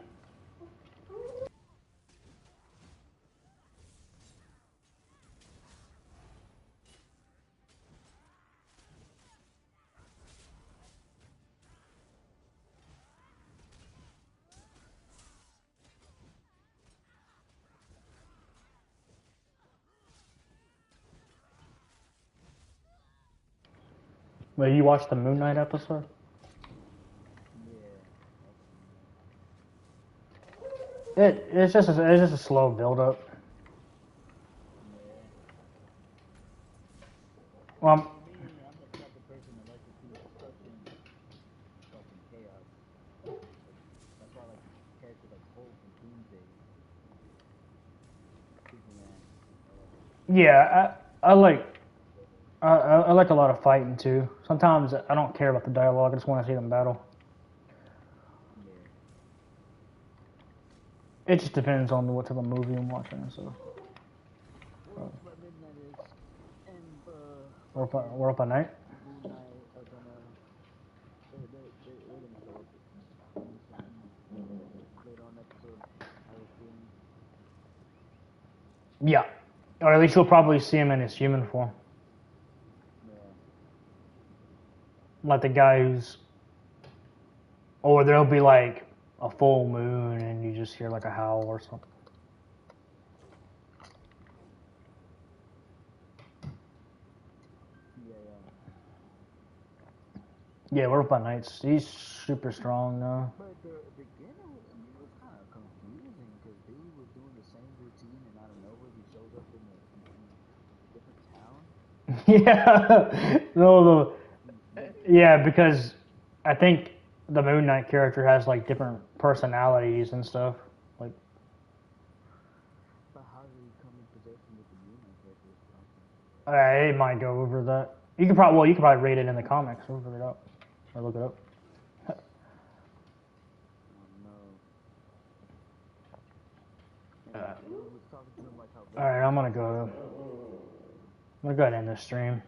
Wait, you watched the Moon Knight episode? Yeah. It's just a slow build up. Yeah. Well, Me, I'm the type of person that likes to see destruction, fucking chaos. That's why I like characters like Hulk and Doomsday. Superman. yeah, I like a lot of fighting too. Sometimes I don't care about the dialogue. I just want to see them battle. Yeah. It just depends on what type of movie I'm watching and stuff. Well, by midnight is, and We're up at night. Moon Knight are gonna Or at least you'll probably see him in his human form. Yeah. Like the guy who's... Or there'll be like a full moon and you just hear like a howl or something. Yeah. Yeah, Werewolf by Nights. He's super strong though. But the beginning, I mean, it was kind of confusing because dude was doing the same routine and out of nowhere he shows up in a different town. Yeah. No. Yeah, because I think the Moon Knight character has like different personalities and stuff. Like, But how did he come in possession with the Moon Knight character? it might go over that. You could probably read it in the comics. Or look it up. Or look it up. No. Was talking to him like how All right, I'm gonna go ahead and end this stream.